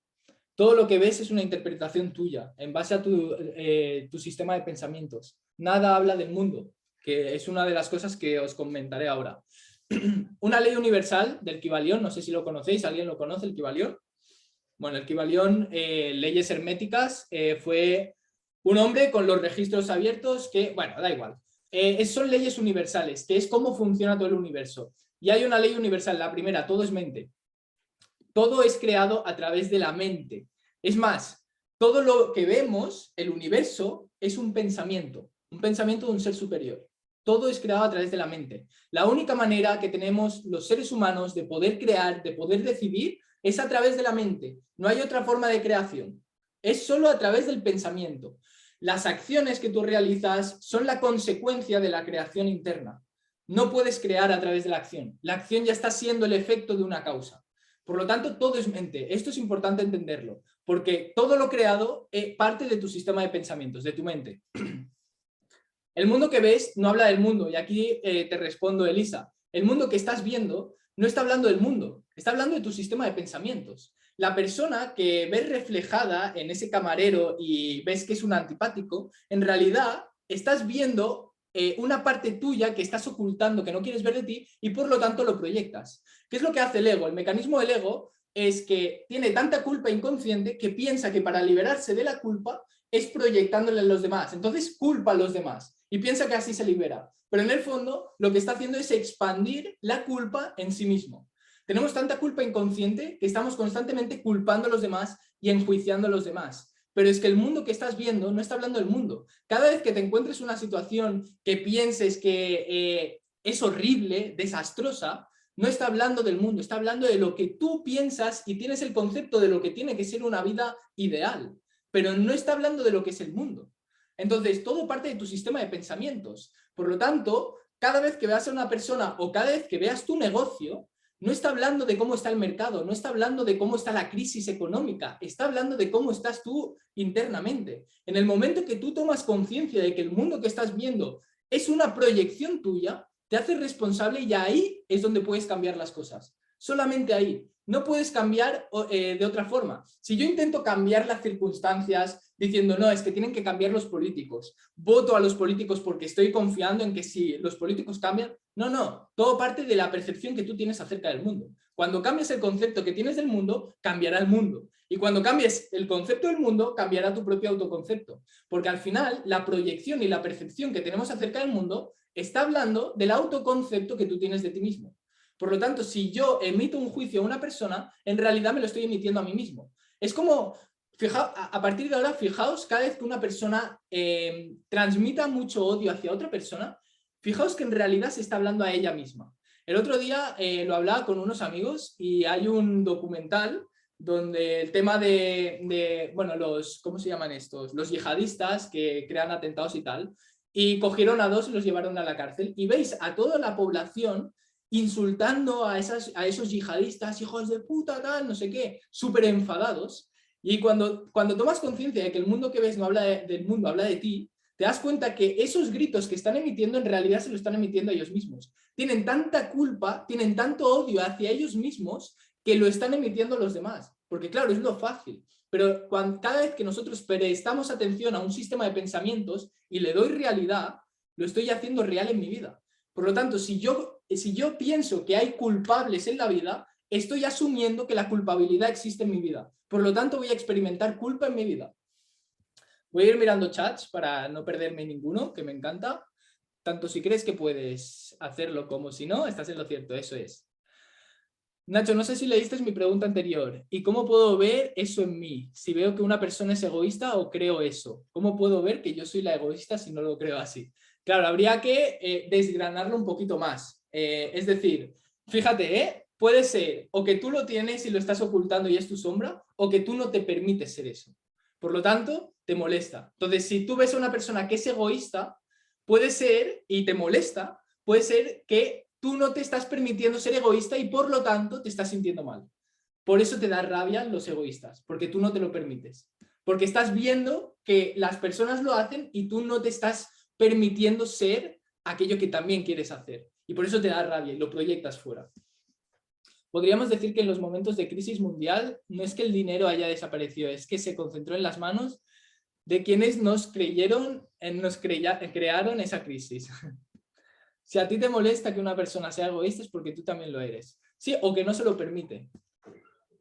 Todo lo que ves es una interpretación tuya, en base a tu sistema de pensamientos. Nada habla del mundo, que es una de las cosas que os comentaré ahora. Una ley universal del Kybalión, no sé si lo conocéis, ¿alguien lo conoce, el Kybalión? Bueno, el Kybalión, leyes herméticas, fue un hombre con los registros abiertos que, bueno, da igual. Son leyes universales, que es cómo funciona todo el universo. Y hay una ley universal, la primera, todo es mente. Todo es creado a través de la mente. Es más, todo lo que vemos, el universo, es un pensamiento de un ser superior. Todo es creado a través de la mente. La única manera que tenemos los seres humanos de poder crear, de poder decidir, es a través de la mente. No hay otra forma de creación. Es solo a través del pensamiento. Las acciones que tú realizas son la consecuencia de la creación interna. No puedes crear a través de la acción. La acción ya está siendo el efecto de una causa. Por lo tanto, todo es mente. Esto es importante entenderlo, porque todo lo creado parte de tu sistema de pensamientos, de tu mente. El mundo que ves no habla del mundo, y aquí te respondo, Elisa. El mundo que estás viendo no está hablando del mundo, está hablando de tu sistema de pensamientos. La persona que ves reflejada en ese camarero y ves que es un antipático, en realidad estás viendo una parte tuya que estás ocultando, que no quieres ver de ti, y por lo tanto lo proyectas. ¿Qué es lo que hace el ego? El mecanismo del ego es que tiene tanta culpa inconsciente que piensa que para liberarse de la culpa es proyectándole a los demás. Entonces culpa a los demás y piensa que así se libera. Pero en el fondo lo que está haciendo es expandir la culpa en sí mismo. Tenemos tanta culpa inconsciente que estamos constantemente culpando a los demás y enjuiciando a los demás. Pero es que el mundo que estás viendo no está hablando del mundo. Cada vez que te encuentres una situación que pienses que es horrible, desastrosa, no está hablando del mundo, está hablando de lo que tú piensas y tienes el concepto de lo que tiene que ser una vida ideal, pero no está hablando de lo que es el mundo. Entonces, todo parte de tu sistema de pensamientos. Por lo tanto, cada vez que veas a una persona o cada vez que veas tu negocio, no está hablando de cómo está el mercado, no está hablando de cómo está la crisis económica, está hablando de cómo estás tú internamente. En el momento que tú tomas conciencia de que el mundo que estás viendo es una proyección tuya, te haces responsable y ahí es donde puedes cambiar las cosas. Solamente ahí. No puedes cambiar de otra forma. Si yo intento cambiar las circunstancias diciendo, no, es que tienen que cambiar los políticos, voto a los políticos porque estoy confiando en que si los políticos cambian, no, todo parte de la percepción que tú tienes acerca del mundo. Cuando cambies el concepto que tienes del mundo, cambiará el mundo. Y cuando cambies el concepto del mundo, cambiará tu propio autoconcepto. Porque al final, la proyección y la percepción que tenemos acerca del mundo está hablando del autoconcepto que tú tienes de ti mismo. Por lo tanto, si yo emito un juicio a una persona, en realidad me lo estoy emitiendo a mí mismo. Es como, a partir de ahora, fijaos, cada vez que una persona transmita mucho odio hacia otra persona, fijaos que en realidad se está hablando a ella misma. El otro día lo hablaba con unos amigos y hay un documental donde el tema bueno, ¿cómo se llaman estos? Los yihadistas que crean atentados y tal, y cogieron a dos y los llevaron a la cárcel. Y veis a toda la población insultando a esos yihadistas, hijos de puta, tal, no sé qué, súper enfadados. Y cuando tomas conciencia de que el mundo que ves no habla del mundo, habla de ti, te das cuenta que esos gritos que están emitiendo en realidad se lo están emitiendo a ellos mismos. Tienen tanta culpa, tienen tanto odio hacia ellos mismos que lo están emitiendo a los demás. Porque claro, es lo fácil. Pero cada vez que nosotros prestamos atención a un sistema de pensamientos y le doy realidad, lo estoy haciendo real en mi vida. Por lo tanto, si yo pienso que hay culpables en la vida, estoy asumiendo que la culpabilidad existe en mi vida. Por lo tanto, voy a experimentar culpa en mi vida. Voy a ir mirando chats para no perderme ninguno, que me encanta. Tanto si crees que puedes hacerlo como si no, estás en lo cierto, eso es. Nacho, no sé si leíste mi pregunta anterior. ¿Y cómo puedo ver eso en mí? Si veo que una persona es egoísta o creo eso. ¿Cómo puedo ver que yo soy la egoísta si no lo creo así? Claro, habría que desgranarlo un poquito más. Es decir, fíjate, puede ser o que tú lo tienes y lo estás ocultando y es tu sombra, o que tú no te permites ser eso. Por lo tanto, te molesta. Entonces, si tú ves a una persona que es egoísta, puede ser, y te molesta, puede ser que tú no te estás permitiendo ser egoísta y por lo tanto te estás sintiendo mal. Por eso te da rabia los egoístas, porque tú no te lo permites. Porque estás viendo que las personas lo hacen y tú no te estás permitiendo ser aquello que también quieres hacer. Y por eso te da rabia y lo proyectas fuera. Podríamos decir que en los momentos de crisis mundial no es que el dinero haya desaparecido, es que se concentró en las manos de quienes nos crearon esa crisis. Si a ti te molesta que una persona sea egoísta es porque tú también lo eres. Sí, o que no se lo permite.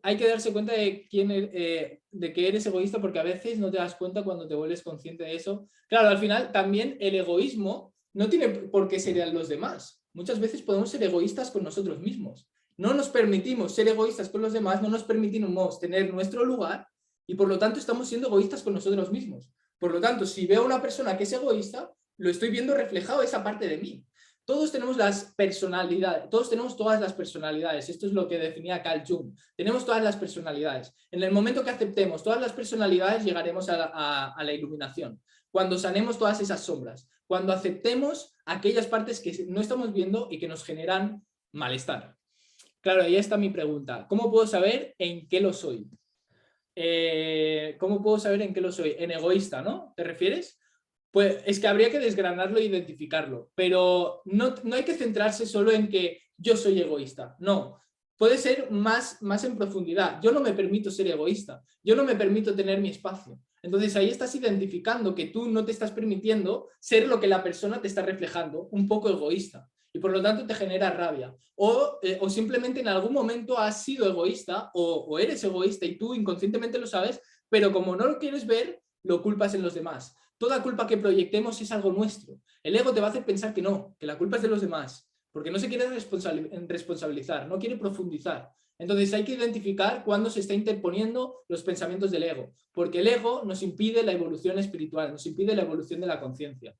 Hay que darse cuenta de que eres egoísta porque a veces no te das cuenta cuando te vuelves consciente de eso. Claro, al final también el egoísmo no tiene por qué ser los demás. Muchas veces podemos ser egoístas con nosotros mismos. No nos permitimos ser egoístas con los demás, no nos permitimos tener nuestro lugar y por lo tanto estamos siendo egoístas con nosotros mismos. Por lo tanto, si veo a una persona que es egoísta, lo estoy viendo reflejado esa parte de mí. Todos tenemos las personalidades, todos tenemos todas las personalidades. Esto es lo que definía Carl Jung. Tenemos todas las personalidades. En el momento que aceptemos todas las personalidades, llegaremos a la iluminación. Cuando sanemos todas esas sombras. Cuando aceptemos aquellas partes que no estamos viendo y que nos generan malestar. Claro, ahí está mi pregunta. ¿Cómo puedo saber en qué lo soy? ¿Cómo puedo saber en qué lo soy? En egoísta, ¿no? ¿Te refieres? Pues es que habría que desgranarlo e identificarlo, pero no hay que centrarse solo en que yo soy egoísta, no. Puede ser más en profundidad. Yo no me permito ser egoísta, yo no me permito tener mi espacio. Entonces ahí estás identificando que tú no te estás permitiendo ser lo que la persona te está reflejando, un poco egoísta. Y por lo tanto te genera rabia. O simplemente en algún momento has sido egoísta o eres egoísta y tú inconscientemente lo sabes, pero como no lo quieres ver, lo culpas en los demás. Toda culpa que proyectemos es algo nuestro. El ego te va a hacer pensar que no, que la culpa es de los demás, porque no se quiere responsabilizar, no quiere profundizar. Entonces hay que identificar cuándo se está interponiendo los pensamientos del ego, porque el ego nos impide la evolución espiritual, nos impide la evolución de la conciencia.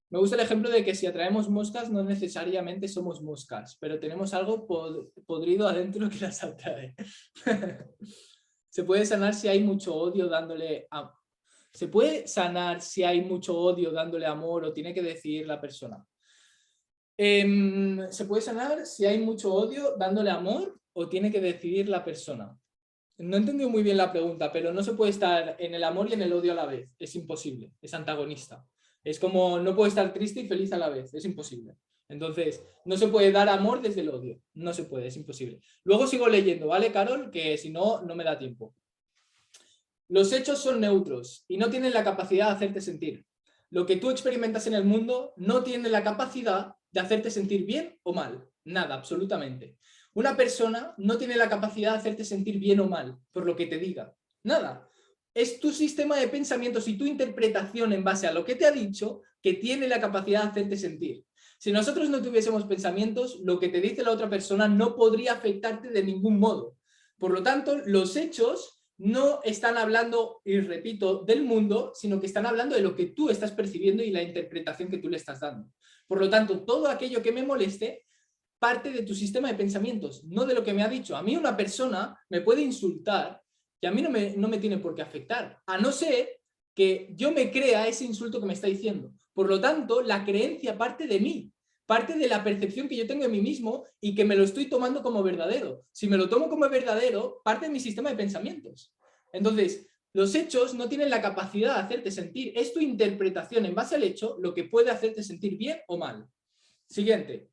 Me gusta el ejemplo de que si atraemos moscas no necesariamente somos moscas, pero tenemos algo podrido adentro que las atrae. Se puede sanar si hay mucho odio dándole a... ¿Se puede sanar si hay mucho odio dándole amor o tiene que decidir la persona? ¿Se puede sanar si hay mucho odio dándole amor o tiene que decidir la persona? No he entendido muy bien la pregunta, pero no se puede estar en el amor y en el odio a la vez. Es imposible, es antagonista. Es como no puedo estar triste y feliz a la vez, es imposible. Entonces, no se puede dar amor desde el odio. No se puede, es imposible. Luego sigo leyendo, ¿vale, Carol? Que si no, no me da tiempo. Los hechos son neutros y no tienen la capacidad de hacerte sentir. Lo que tú experimentas en el mundo no tiene la capacidad de hacerte sentir bien o mal. Nada, absolutamente. Una persona no tiene la capacidad de hacerte sentir bien o mal por lo que te diga. Nada. Es tu sistema de pensamientos y tu interpretación en base a lo que te ha dicho que tiene la capacidad de hacerte sentir. Si nosotros no tuviésemos pensamientos, lo que te dice la otra persona no podría afectarte de ningún modo. Por lo tanto, los hechos no están hablando, y repito, del mundo, sino que están hablando de lo que tú estás percibiendo y la interpretación que tú le estás dando. Por lo tanto, todo aquello que me moleste parte de tu sistema de pensamientos, no de lo que me ha dicho. A mí una persona me puede insultar y a mí no me tiene por qué afectar, a no ser que yo me crea ese insulto que me está diciendo. Por lo tanto, la creencia parte de mí, parte de la percepción que yo tengo de mí mismo y que me lo estoy tomando como verdadero. Si me lo tomo como verdadero, parte de mi sistema de pensamientos. Entonces, los hechos no tienen la capacidad de hacerte sentir. Es tu interpretación en base al hecho lo que puede hacerte sentir bien o mal. Siguiente.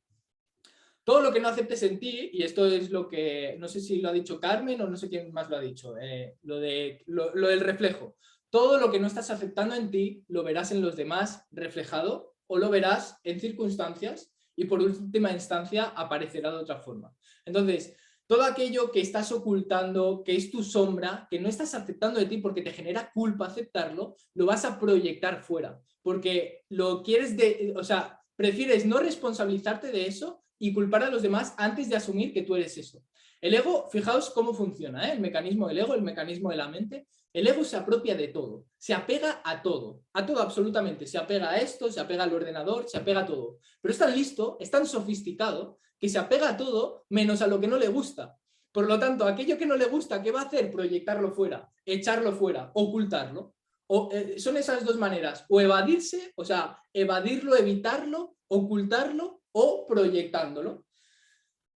Todo lo que no aceptes en ti, y esto es lo que, no sé si lo ha dicho Carmen o no sé quién más lo ha dicho, lo del reflejo. Todo lo que no estás aceptando en ti lo verás en los demás reflejado o lo verás en circunstancias y por última instancia aparecerá de otra forma. Entonces, todo aquello que estás ocultando, que es tu sombra, que no estás aceptando de ti porque te genera culpa aceptarlo, lo vas a proyectar fuera. Porque lo quieres o sea, prefieres no responsabilizarte de eso y culpar a los demás antes de asumir que tú eres eso. El ego, fijaos cómo funciona, el mecanismo del ego, el mecanismo de la mente. El ego se apropia de todo, se apega a todo absolutamente. Se apega a esto, se apega al ordenador, se apega a todo. Pero es tan listo, es tan sofisticado, que se apega a todo menos a lo que no le gusta. Por lo tanto, aquello que no le gusta, ¿qué va a hacer? Proyectarlo fuera, echarlo fuera, ocultarlo. Son esas dos maneras, o evadirse, o sea, evadirlo, evitarlo, ocultarlo o proyectándolo.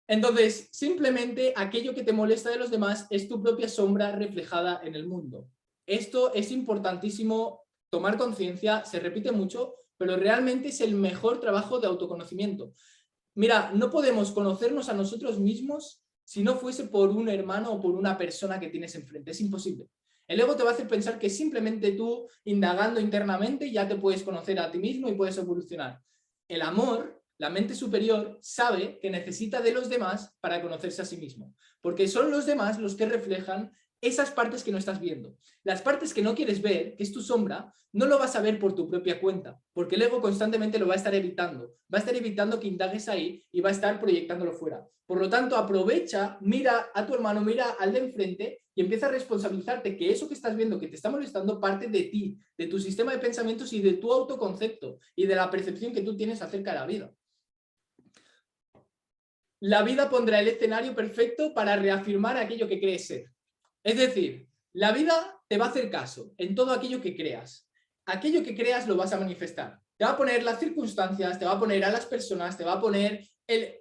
Entonces, simplemente aquello que te molesta de los demás es tu propia sombra reflejada en el mundo. Esto es importantísimo tomar conciencia, se repite mucho, pero realmente es el mejor trabajo de autoconocimiento. Mira, no podemos conocernos a nosotros mismos si no fuese por un hermano o por una persona que tienes enfrente. Es imposible. El ego te va a hacer pensar que simplemente tú, indagando internamente, ya te puedes conocer a ti mismo y puedes evolucionar. El amor, la mente superior, sabe que necesita de los demás para conocerse a sí mismo, porque son los demás los que reflejan esas partes que no estás viendo. Las partes que no quieres ver, que es tu sombra, no lo vas a ver por tu propia cuenta, porque el ego constantemente lo va a estar evitando. Va a estar evitando que indagues ahí y va a estar proyectándolo fuera. Por lo tanto, aprovecha, mira a tu hermano, mira al de enfrente y empieza a responsabilizarte que eso que estás viendo, que te está molestando, parte de ti, de tu sistema de pensamientos y de tu autoconcepto y de la percepción que tú tienes acerca de la vida. La vida pondrá el escenario perfecto para reafirmar aquello que crees ser. Es decir, la vida te va a hacer caso en todo aquello que creas. Aquello que creas lo vas a manifestar. Te va a poner las circunstancias, te va a poner a las personas, te va a poner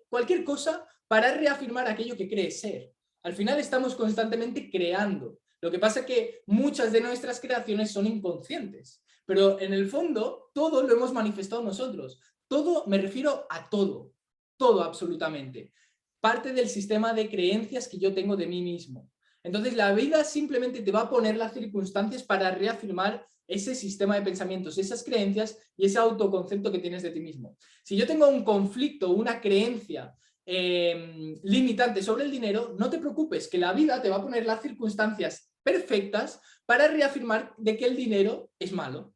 cualquier cosa para reafirmar aquello que crees ser. Al final estamos constantemente creando. Lo que pasa es que muchas de nuestras creaciones son inconscientes. pero en el fondo todo lo hemos manifestado nosotros. Todo, me refiero a todo, todo absolutamente. Parte del sistema de creencias que yo tengo de mí mismo. Entonces la vida simplemente te va a poner las circunstancias para reafirmar ese sistema de pensamientos, esas creencias y ese autoconcepto que tienes de ti mismo. Si yo tengo un conflicto, una creencia limitante sobre el dinero, no te preocupes, que la vida te va a poner las circunstancias perfectas para reafirmar de que el dinero es malo.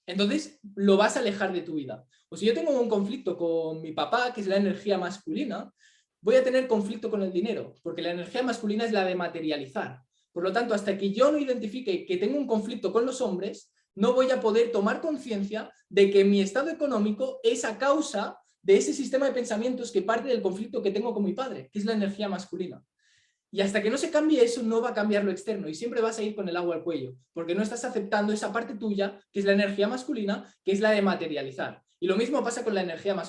Entonces lo vas a alejar de tu vida. O si yo tengo un conflicto con mi papá, que es la energía masculina, voy a tener conflicto con el dinero, porque la energía masculina es la de materializar. Por lo tanto, hasta que yo no identifique que tengo un conflicto con los hombres, no voy a poder tomar conciencia de que mi estado económico es a causa de ese sistema de pensamientos que parte del conflicto que tengo con mi padre, que es la energía masculina. Y hasta que no se cambie eso, no va a cambiar lo externo y siempre vas a ir con el agua al cuello, porque no estás aceptando esa parte tuya, que es la energía masculina, que es la de materializar. Y lo mismo pasa con la energía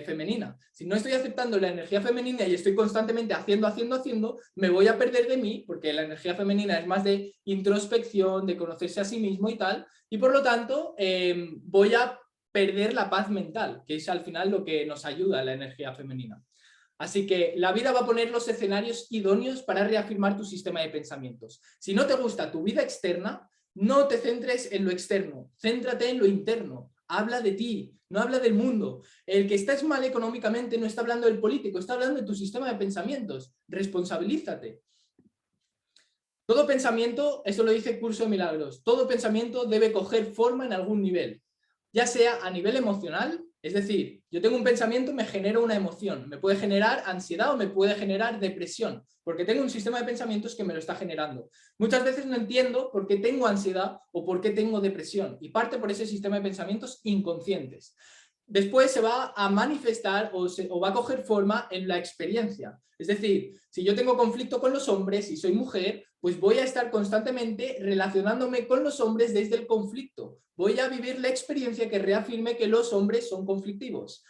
femenina. Si no estoy aceptando la energía femenina y estoy constantemente haciendo, me voy a perder de mí, porque la energía femenina es más de introspección, de conocerse a sí mismo y tal, y por lo tanto voy a perder la paz mental, que es al final lo que nos ayuda a la energía femenina. Así que la vida va a poner los escenarios idóneos para reafirmar tu sistema de pensamientos. Si no te gusta tu vida externa, no te centres en lo externo, céntrate en lo interno. Habla de ti, no habla del mundo. El que estás mal económicamente no está hablando del político, está hablando de tu sistema de pensamientos. Responsabilízate. Todo pensamiento, eso lo dice Curso de Milagros, todo pensamiento debe coger forma en algún nivel, ya sea a nivel emocional, es decir, yo tengo un pensamiento, me genera una emoción, me puede generar ansiedad o me puede generar depresión, porque tengo un sistema de pensamientos que me lo está generando. Muchas veces no entiendo por qué tengo ansiedad o por qué tengo depresión, y parte por ese sistema de pensamientos inconscientes. Después se va a manifestar o va a coger forma en la experiencia. Es decir, si yo tengo conflicto con los hombres y soy mujer, pues voy a estar constantemente relacionándome con los hombres desde el conflicto. Voy a vivir la experiencia que reafirme que los hombres son conflictivos.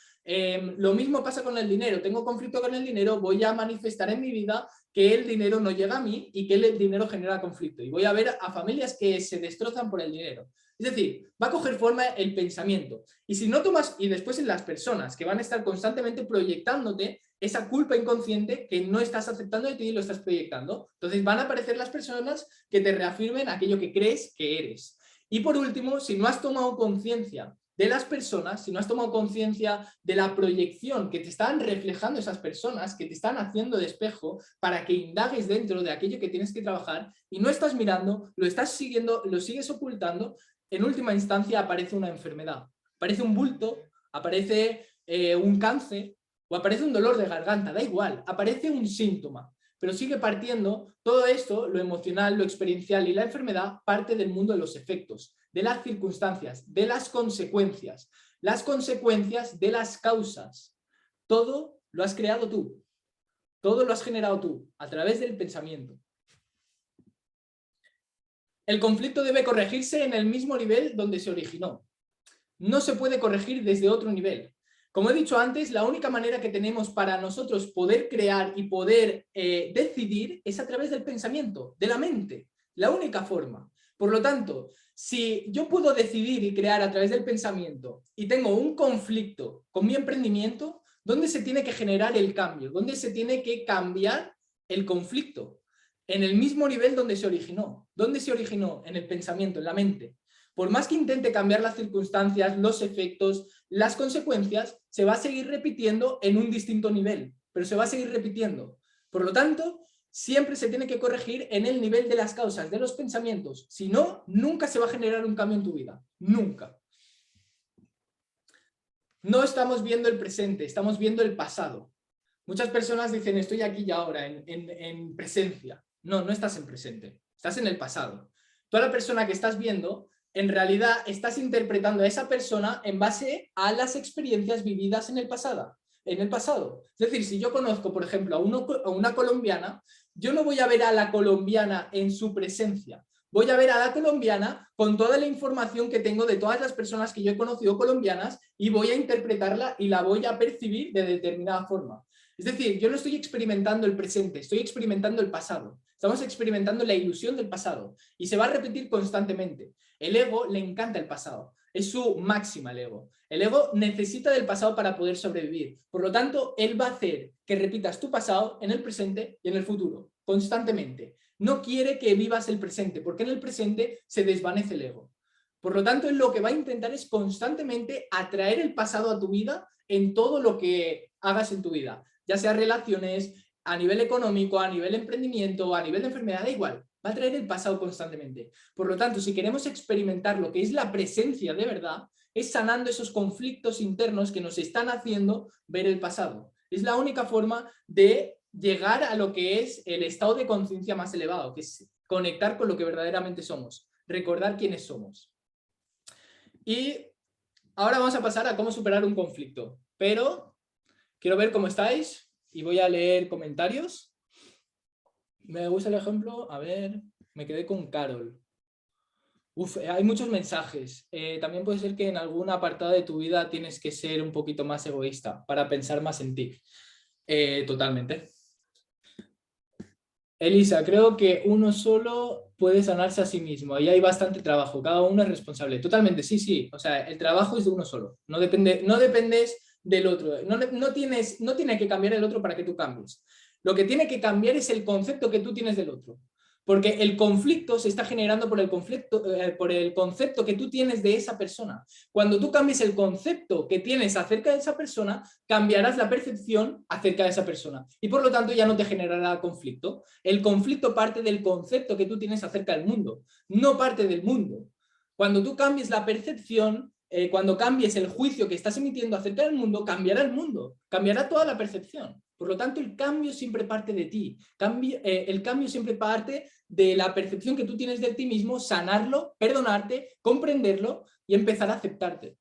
Lo mismo pasa con el dinero. Tengo conflicto con el dinero, voy a manifestar en mi vida que el dinero no llega a mí y que el dinero genera conflicto. Y voy a ver a familias que se destrozan por el dinero. Es decir, va a coger forma el pensamiento. Y si no tomas, y después en las personas que van a estar constantemente proyectándote esa culpa inconsciente que no estás aceptando de ti y lo estás proyectando. Entonces van a aparecer las personas que te reafirmen aquello que crees que eres. Y por último, si no has tomado conciencia de las personas, si no has tomado conciencia de la proyección que te están reflejando esas personas, que te están haciendo de espejo para que indagues dentro de aquello que tienes que trabajar y no estás mirando, lo estás siguiendo, lo sigues ocultando, en última instancia aparece una enfermedad, aparece un bulto, aparece un cáncer o aparece un dolor de garganta, da igual, aparece un síntoma, pero sigue partiendo, todo esto, lo emocional, lo experiencial y la enfermedad, parte del mundo de los efectos, de las circunstancias, de las consecuencias de las causas. Todo lo has creado tú, todo lo has generado tú, a través del pensamiento. El conflicto debe corregirse en el mismo nivel donde se originó. No se puede corregir desde otro nivel. Como he dicho antes, la única manera que tenemos para nosotros poder crear y poder decidir es a través del pensamiento, de la mente. La única forma. Por lo tanto, si yo puedo decidir y crear a través del pensamiento y tengo un conflicto con mi emprendimiento, ¿dónde se tiene que generar el cambio? ¿Dónde se tiene que cambiar el conflicto? En el mismo nivel donde se originó. ¿Dónde se originó? En el pensamiento, en la mente. Por más que intente cambiar las circunstancias, los efectos, las consecuencias, se va a seguir repitiendo en un distinto nivel, pero se va a seguir repitiendo. Por lo tanto, siempre se tiene que corregir en el nivel de las causas, de los pensamientos. Si no, nunca se va a generar un cambio en tu vida. Nunca. No estamos viendo el presente, estamos viendo el pasado. Muchas personas dicen, estoy aquí y ahora, en presencia. No, no estás en presente, estás en el pasado. Toda la persona que estás viendo, en realidad estás interpretando a esa persona en base a las experiencias vividas en el pasado. Es decir, si yo conozco, por ejemplo, a una colombiana, yo no voy a ver a la colombiana en su presencia, Voy a ver a la colombiana con toda la información que tengo de todas las personas que yo he conocido colombianas y voy a interpretarla y la voy a percibir de determinada forma. Es decir, yo no estoy experimentando el presente, estoy experimentando el pasado. Estamos experimentando la ilusión del pasado y se va a repetir constantemente. El ego le encanta el pasado, es su máxima el ego. El ego necesita del pasado para poder sobrevivir. Por lo tanto, él va a hacer que repitas tu pasado en el presente y en el futuro, constantemente. No quiere que vivas el presente, porque en el presente se desvanece el ego. Por lo tanto, él lo que va a intentar es constantemente atraer el pasado a tu vida en todo lo que hagas en tu vida, ya sea relaciones, a nivel económico, a nivel de emprendimiento, a nivel de enfermedad, da igual, va a traer el pasado constantemente. Por lo tanto, si queremos experimentar lo que es la presencia de verdad, es sanando esos conflictos internos que nos están haciendo ver el pasado. Es la única forma de llegar a lo que es el estado de conciencia más elevado, que es conectar con lo que verdaderamente somos, recordar quiénes somos. Y ahora vamos a pasar a cómo superar un conflicto, pero quiero ver cómo estáis y voy a leer comentarios. Me gusta el ejemplo, a ver, me quedé con Carol. Hay muchos mensajes. También puede ser que en algún apartado de tu vida tienes que ser un poquito más egoísta para pensar más en ti. Totalmente. Elisa, creo que uno solo puede sanarse a sí mismo y hay bastante trabajo, cada uno es responsable. Totalmente, sí, sí, o sea, el trabajo es de uno solo, no dependes del otro, no tiene que cambiar el otro para que tú cambies. Lo que tiene que cambiar es el concepto que tú tienes del otro. Porque el conflicto se está generando por el concepto que tú tienes de esa persona. Cuando tú cambies el concepto que tienes acerca de esa persona, cambiarás la percepción acerca de esa persona. Y por lo tanto ya no te generará conflicto. El conflicto parte del concepto que tú tienes acerca del mundo, no parte del mundo. Cuando tú cambies la percepción, cuando cambies el juicio que estás emitiendo acerca del mundo, cambiará el mundo, cambiará toda la percepción. Por lo tanto, el cambio siempre parte de ti. El cambio siempre parte de la percepción que tú tienes de ti mismo, sanarlo, perdonarte, comprenderlo y empezar a aceptarte.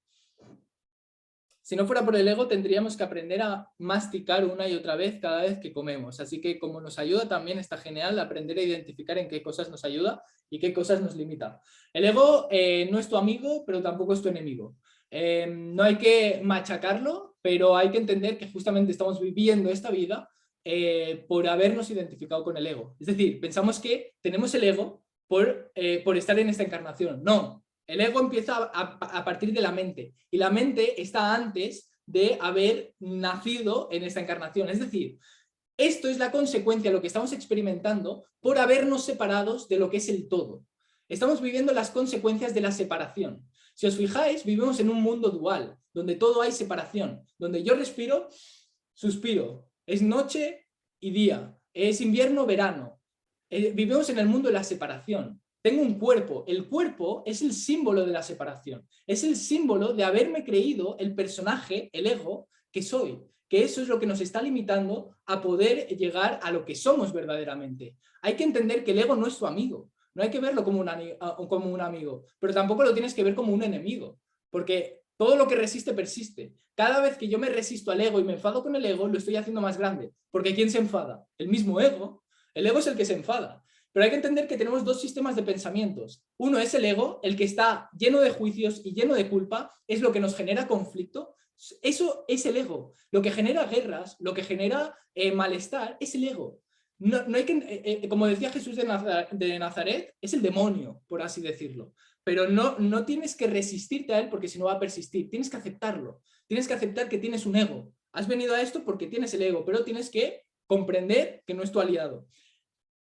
Si no fuera por el ego, tendríamos que aprender a masticar una y otra vez cada vez que comemos. Así que como nos ayuda, también está genial aprender a identificar en qué cosas nos ayuda y qué cosas nos limita. El ego no es tu amigo, pero tampoco es tu enemigo. No hay que machacarlo, pero hay que entender que justamente estamos viviendo esta vida por habernos identificado con el ego. Es decir, pensamos que tenemos el ego por estar en esta encarnación. No, el ego empieza a partir de la mente y la mente está antes de haber nacido en esta encarnación. Es decir, esto es la consecuencia de lo que estamos experimentando por habernos separados de lo que es el todo. Estamos viviendo las consecuencias de la separación. Si os fijáis, vivimos en un mundo dual, donde todo hay separación, donde yo respiro, suspiro, es noche y día, es invierno, verano. Vivimos en el mundo de la separación. Tengo un cuerpo, el cuerpo es el símbolo de la separación, es el símbolo de haberme creído el personaje, el ego, que soy, que eso es lo que nos está limitando a poder llegar a lo que somos verdaderamente. Hay que entender que el ego no es tu amigo, no hay que verlo como un amigo, pero tampoco lo tienes que ver como un enemigo, porque todo lo que resiste persiste. Cada vez que yo me resisto al ego y me enfado con el ego, lo estoy haciendo más grande, porque ¿quién se enfada? El mismo ego. El ego es el que se enfada. Pero hay que entender que tenemos dos sistemas de pensamientos. Uno es el ego, el que está lleno de juicios y lleno de culpa, es lo que nos genera conflicto. Eso es el ego. Lo que genera guerras, lo que genera malestar, es el ego. No hay que, como decía Jesús de Nazaret, es el demonio, por así decirlo. Pero no tienes que resistirte a él porque si no va a persistir. Tienes que aceptarlo. Tienes que aceptar que tienes un ego. Has venido a esto porque tienes el ego, pero tienes que comprender que no es tu aliado.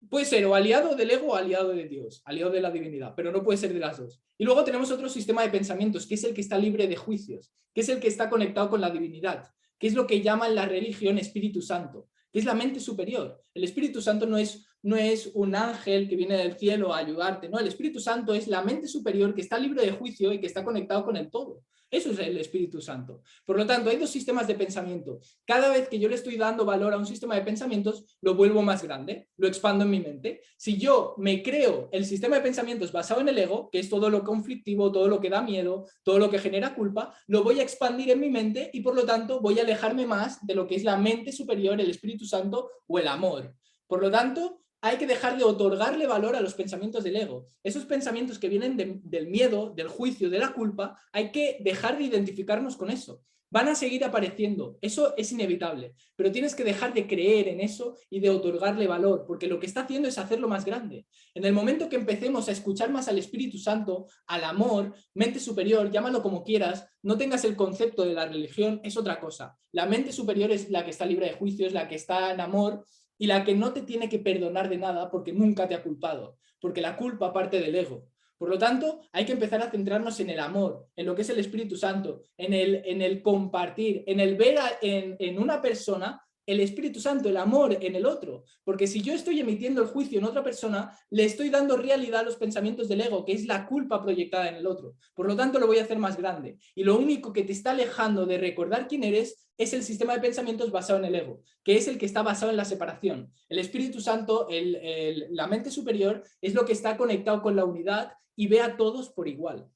Puede ser o aliado del ego o aliado de Dios, aliado de la divinidad, pero no puede ser de las dos. Y luego tenemos otro sistema de pensamientos, que es el que está libre de juicios, que es el que está conectado con la divinidad, que es lo que llaman la religión Espíritu Santo, que es la mente superior. El Espíritu Santo no es un ángel que viene del cielo a ayudarte, no, el Espíritu Santo es la mente superior que está libre de juicio y que está conectado con el todo. Eso es el Espíritu Santo. Por lo tanto, hay dos sistemas de pensamiento. Cada vez que yo le estoy dando valor a un sistema de pensamientos, lo vuelvo más grande, lo expando en mi mente. Si yo me creo el sistema de pensamientos basado en el ego, que es todo lo conflictivo, todo lo que da miedo, todo lo que genera culpa, lo voy a expandir en mi mente y por lo tanto voy a alejarme más de lo que es la mente superior, el Espíritu Santo o el amor. Por lo tanto, hay que dejar de otorgarle valor a los pensamientos del ego. Esos pensamientos que vienen del miedo, del juicio, de la culpa, hay que dejar de identificarnos con eso. Van a seguir apareciendo, eso es inevitable, pero tienes que dejar de creer en eso y de otorgarle valor, porque lo que está haciendo es hacerlo más grande. En el momento que empecemos a escuchar más al Espíritu Santo, al amor, mente superior, llámalo como quieras, no tengas el concepto de la religión, es otra cosa. La mente superior es la que está libre de juicio, es la que está en amor y la que no te tiene que perdonar de nada porque nunca te ha culpado, porque la culpa parte del ego. Por lo tanto, hay que empezar a centrarnos en el amor, en lo que es el Espíritu Santo, en el compartir, en el ver en una persona el Espíritu Santo, el amor en el otro. Porque si yo estoy emitiendo el juicio en otra persona, le estoy dando realidad a los pensamientos del ego, que es la culpa proyectada en el otro. Por lo tanto, lo voy a hacer más grande. Y lo único que te está alejando de recordar quién eres es el sistema de pensamientos basado en el ego, que es el que está basado en la separación. El Espíritu Santo, la mente superior, es lo que está conectado con la unidad y ve a todos por igual.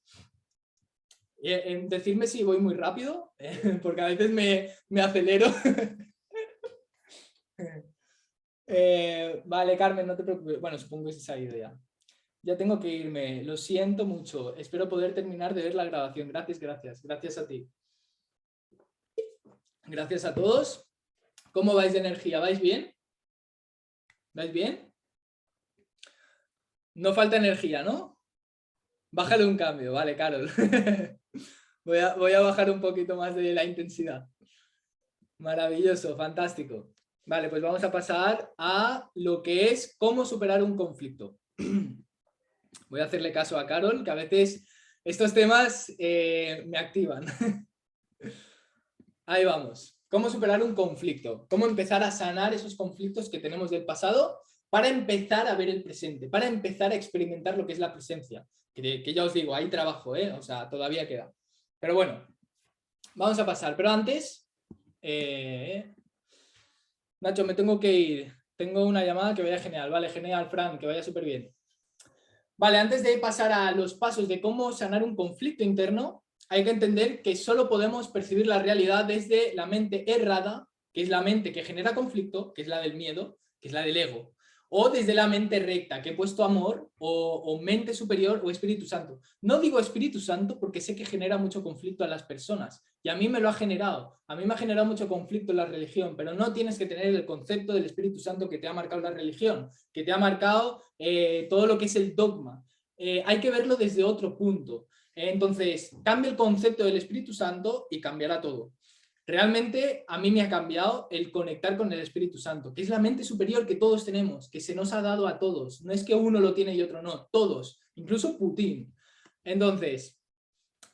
Decidme si voy muy rápido, porque a veces me acelero. Vale, Carmen, no te preocupes. Bueno, supongo que se ha ido ya. Ya tengo que irme, lo siento mucho. Espero poder terminar de ver la grabación. Gracias, gracias. Gracias a ti. Gracias a todos. ¿Cómo vais de energía? ¿Vais bien? ¿Vais bien? No falta energía, ¿no? Bájale un cambio, vale, Carol. Voy a bajar un poquito más de la intensidad. Maravilloso, fantástico. Vale, pues vamos a pasar a lo que es cómo superar un conflicto. Voy a hacerle caso a Carol, que a veces estos temas me activan. Ahí vamos. ¿Cómo superar un conflicto? ¿Cómo empezar a sanar esos conflictos que tenemos del pasado para empezar a ver el presente? Para empezar a experimentar lo que es la presencia. Que ya os digo, hay trabajo, o sea, todavía queda. Pero bueno, vamos a pasar. Pero antes, Nacho, me tengo que ir. Tengo una llamada que vaya genial. Vale, genial, Fran, que vaya súper bien. Vale, antes de pasar a los pasos de cómo sanar un conflicto interno, hay que entender que solo podemos percibir la realidad desde la mente errada, que es la mente que genera conflicto, que es la del miedo, que es la del ego, o desde la mente recta, que he puesto amor, o mente superior, o Espíritu Santo. No digo Espíritu Santo porque sé que genera mucho conflicto a las personas, y a mí me lo ha generado. A mí me ha generado mucho conflicto en la religión, pero no tienes que tener el concepto del Espíritu Santo que te ha marcado la religión, que te ha marcado todo lo que es el dogma. Hay que verlo desde otro punto. Entonces, cambia el concepto del Espíritu Santo y cambiará todo. Realmente a mí me ha cambiado el conectar con el Espíritu Santo, que es la mente superior que todos tenemos, que se nos ha dado a todos. No es que uno lo tiene y otro no, todos, incluso Putin. Entonces,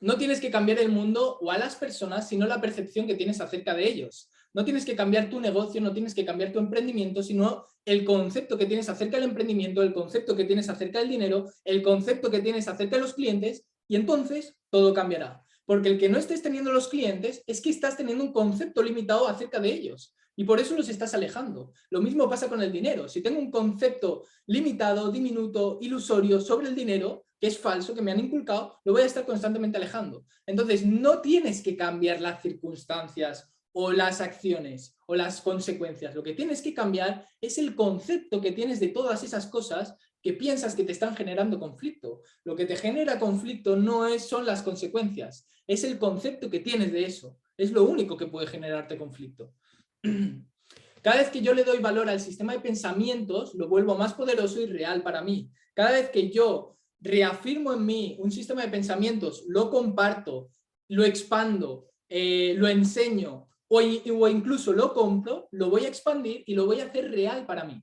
no tienes que cambiar el mundo o a las personas, sino la percepción que tienes acerca de ellos. No tienes que cambiar tu negocio, no tienes que cambiar tu emprendimiento, sino el concepto que tienes acerca del emprendimiento, el concepto que tienes acerca del dinero, el concepto que tienes acerca de los clientes, y entonces todo cambiará. Porque el que no estés teniendo los clientes es que estás teniendo un concepto limitado acerca de ellos. Y por eso los estás alejando. Lo mismo pasa con el dinero. Si tengo un concepto limitado, diminuto, ilusorio sobre el dinero, que es falso, que me han inculcado, lo voy a estar constantemente alejando. Entonces, no tienes que cambiar las circunstancias o las acciones o las consecuencias. Lo que tienes que cambiar es el concepto que tienes de todas esas cosas que piensas que te están generando conflicto. Lo que te genera conflicto no son las consecuencias, es el concepto que tienes de eso. Es lo único que puede generarte conflicto. Cada vez que yo le doy valor al sistema de pensamientos, lo vuelvo más poderoso y real para mí. Cada vez que yo reafirmo en mí un sistema de pensamientos, lo comparto, lo expando, lo enseño o incluso lo compro, lo voy a expandir y lo voy a hacer real para mí.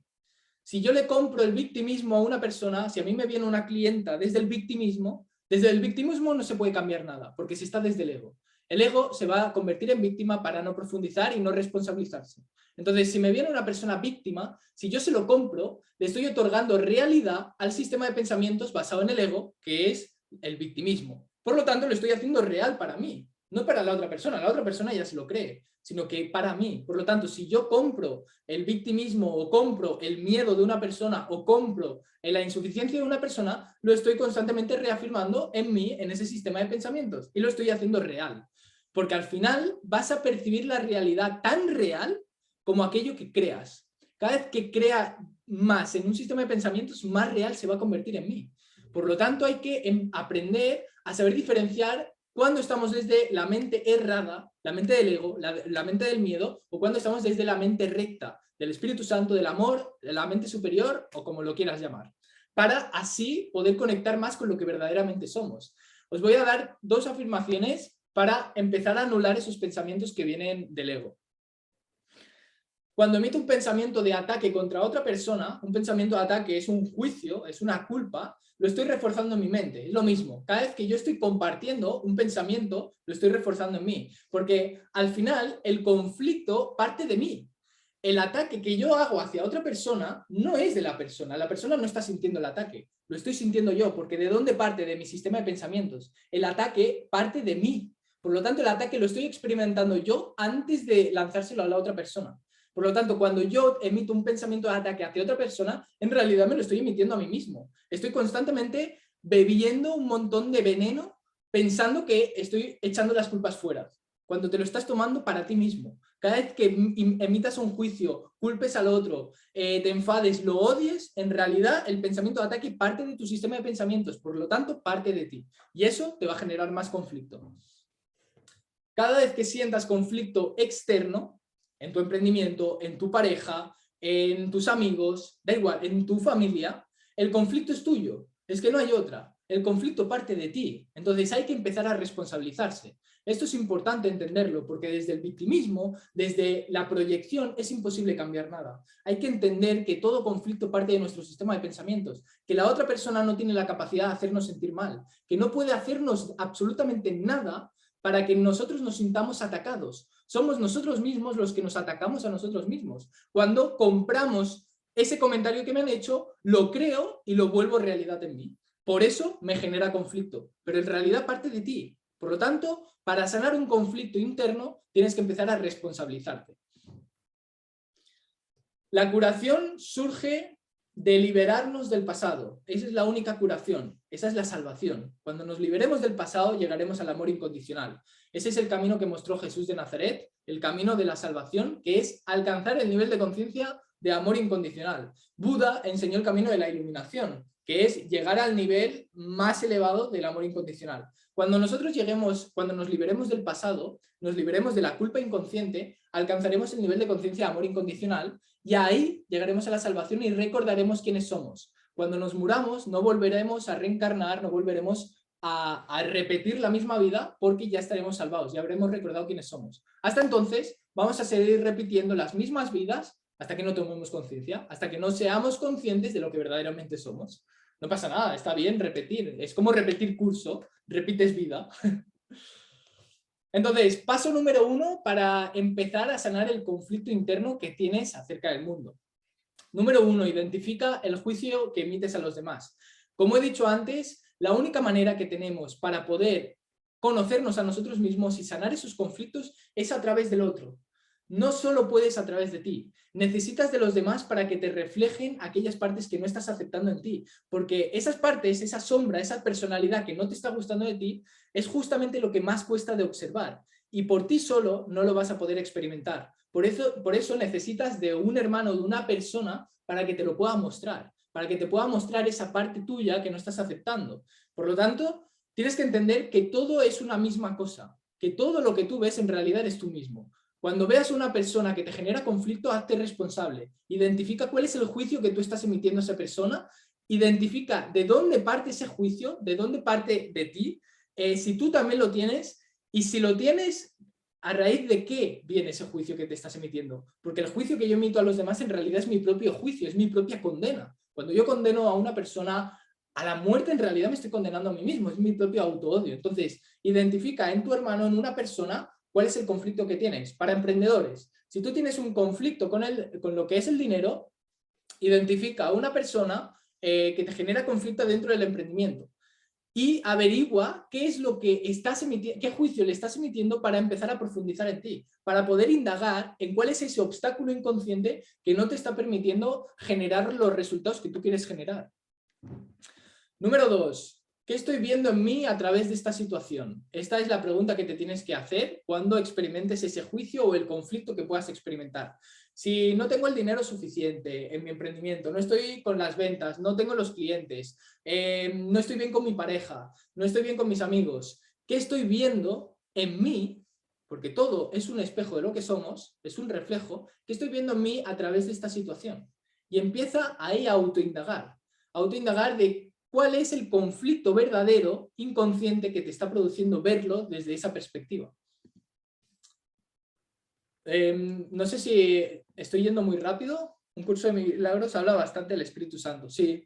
Si yo le compro el victimismo a una persona, si a mí me viene una clienta desde el victimismo no se puede cambiar nada, porque se está desde el ego. El ego se va a convertir en víctima para no profundizar y no responsabilizarse. Entonces, si me viene una persona víctima, si yo se lo compro, le estoy otorgando realidad al sistema de pensamientos basado en el ego, que es el victimismo. Por lo tanto, lo estoy haciendo real para mí, no para la otra persona ya se lo cree, sino que para mí. Por lo tanto, si yo compro el victimismo o compro el miedo de una persona o compro la insuficiencia de una persona, lo estoy constantemente reafirmando en mí, en ese sistema de pensamientos, y lo estoy haciendo real. Porque al final vas a percibir la realidad tan real como aquello que creas. Cada vez que crea más en un sistema de pensamientos, más real se va a convertir en mí. Por lo tanto, hay que aprender a saber diferenciar cuando estamos desde la mente errada, la mente del ego, la mente del miedo, o cuando estamos desde la mente recta, del Espíritu Santo, del amor, de la mente superior, o como lo quieras llamar, para así poder conectar más con lo que verdaderamente somos. Os voy a dar 2 afirmaciones para empezar a anular esos pensamientos que vienen del ego. Cuando emito un pensamiento de ataque contra otra persona, un pensamiento de ataque es un juicio, es una culpa, lo estoy reforzando en mi mente. Es lo mismo. Cada vez que yo estoy compartiendo un pensamiento, lo estoy reforzando en mí. Porque al final el conflicto parte de mí. El ataque que yo hago hacia otra persona no es de la persona no está sintiendo el ataque, lo estoy sintiendo yo, porque ¿de dónde parte? De mi sistema de pensamientos. El ataque parte de mí. Por lo tanto, el ataque lo estoy experimentando yo antes de lanzárselo a la otra persona. Por lo tanto, cuando yo emito un pensamiento de ataque hacia otra persona, en realidad me lo estoy emitiendo a mí mismo. Estoy constantemente bebiendo un montón de veneno pensando que estoy echando las culpas fuera, cuando te lo estás tomando para ti mismo. Cada vez que emitas un juicio, culpes al otro, te enfades, lo odies, en realidad el pensamiento de ataque parte de tu sistema de pensamientos, por lo tanto parte de ti. Y eso te va a generar más conflicto. Cada vez que sientas conflicto externo, en tu emprendimiento, en tu pareja, en tus amigos, da igual, en tu familia, el conflicto es tuyo, es que no hay otra. El conflicto parte de ti, entonces hay que empezar a responsabilizarse. Esto es importante entenderlo, porque desde el victimismo, desde la proyección, es imposible cambiar nada. Hay que entender que todo conflicto parte de nuestro sistema de pensamientos, que la otra persona no tiene la capacidad de hacernos sentir mal, que no puede hacernos absolutamente nada para que nosotros nos sintamos atacados. Somos nosotros mismos los que nos atacamos a nosotros mismos. Cuando compramos ese comentario que me han hecho, lo creo y lo vuelvo realidad en mí. Por eso me genera conflicto, pero en realidad parte de ti. Por lo tanto, para sanar un conflicto interno, tienes que empezar a responsabilizarte. La curación surge de liberarnos del pasado. Esa es la única curación, esa es la salvación. Cuando nos liberemos del pasado, llegaremos al amor incondicional. Ese es el camino que mostró Jesús de Nazaret, el camino de la salvación, que es alcanzar el nivel de conciencia de amor incondicional. Buda enseñó el camino de la iluminación, que es llegar al nivel más elevado del amor incondicional. Cuando nosotros lleguemos, cuando nos liberemos del pasado, nos liberemos de la culpa inconsciente, alcanzaremos el nivel de conciencia de amor incondicional y ahí llegaremos a la salvación y recordaremos quiénes somos. Cuando nos muramos, no volveremos a reencarnar, no volveremos a repetir la misma vida porque ya estaremos salvados, ya habremos recordado quiénes somos. Hasta entonces, vamos a seguir repitiendo las mismas vidas hasta que no tomemos conciencia, hasta que no seamos conscientes de lo que verdaderamente somos. No pasa nada, está bien repetir. Es como repetir curso, repites vida. Entonces, paso número 1 para empezar a sanar el conflicto interno que tienes acerca del mundo. Número 1, identifica el juicio que emites a los demás. Como he dicho antes, la única manera que tenemos para poder conocernos a nosotros mismos y sanar esos conflictos es a través del otro. No solo puedes a través de ti, necesitas de los demás para que te reflejen aquellas partes que no estás aceptando en ti, porque esas partes, esa sombra, esa personalidad que no te está gustando de ti, es justamente lo que más cuesta de observar, y por ti solo no lo vas a poder experimentar. Por eso necesitas de un hermano, de una persona, para que te lo pueda mostrar, para que te pueda mostrar esa parte tuya que no estás aceptando. Por lo tanto, tienes que entender que todo es una misma cosa, que todo lo que tú ves en realidad eres tú mismo. Cuando veas a una persona que te genera conflicto, hazte responsable. Identifica cuál es el juicio que tú estás emitiendo a esa persona. Identifica de dónde parte ese juicio, de dónde parte de ti, si tú también lo tienes, y si lo tienes, ¿a raíz de qué viene ese juicio que te estás emitiendo? Porque el juicio que yo emito a los demás en realidad es mi propio juicio, es mi propia condena. Cuando yo condeno a una persona a la muerte, en realidad me estoy condenando a mí mismo, es mi propio autoodio. Entonces, identifica en tu hermano, en una persona, ¿cuál es el conflicto que tienes? Para emprendedores, si tú tienes un conflicto con lo que es el dinero, identifica a una persona que te genera conflicto dentro del emprendimiento y averigua qué es lo que estás emitiendo, qué juicio le estás emitiendo para empezar a profundizar en ti, para poder indagar en cuál es ese obstáculo inconsciente que no te está permitiendo generar los resultados que tú quieres generar. Número 2. ¿Qué estoy viendo en mí a través de esta situación? Esta es la pregunta que te tienes que hacer cuando experimentes ese juicio o el conflicto que puedas experimentar. Si no tengo el dinero suficiente en mi emprendimiento, no estoy con las ventas, no tengo los clientes, no estoy bien con mi pareja, no estoy bien con mis amigos, ¿qué estoy viendo en mí? Porque todo es un espejo de lo que somos, es un reflejo, ¿qué estoy viendo en mí a través de esta situación? Y empieza ahí a autoindagar de cuál es el conflicto verdadero, inconsciente, que te está produciendo verlo desde esa perspectiva. No sé si estoy yendo muy rápido. Un curso de milagros habla bastante del Espíritu Santo. Sí,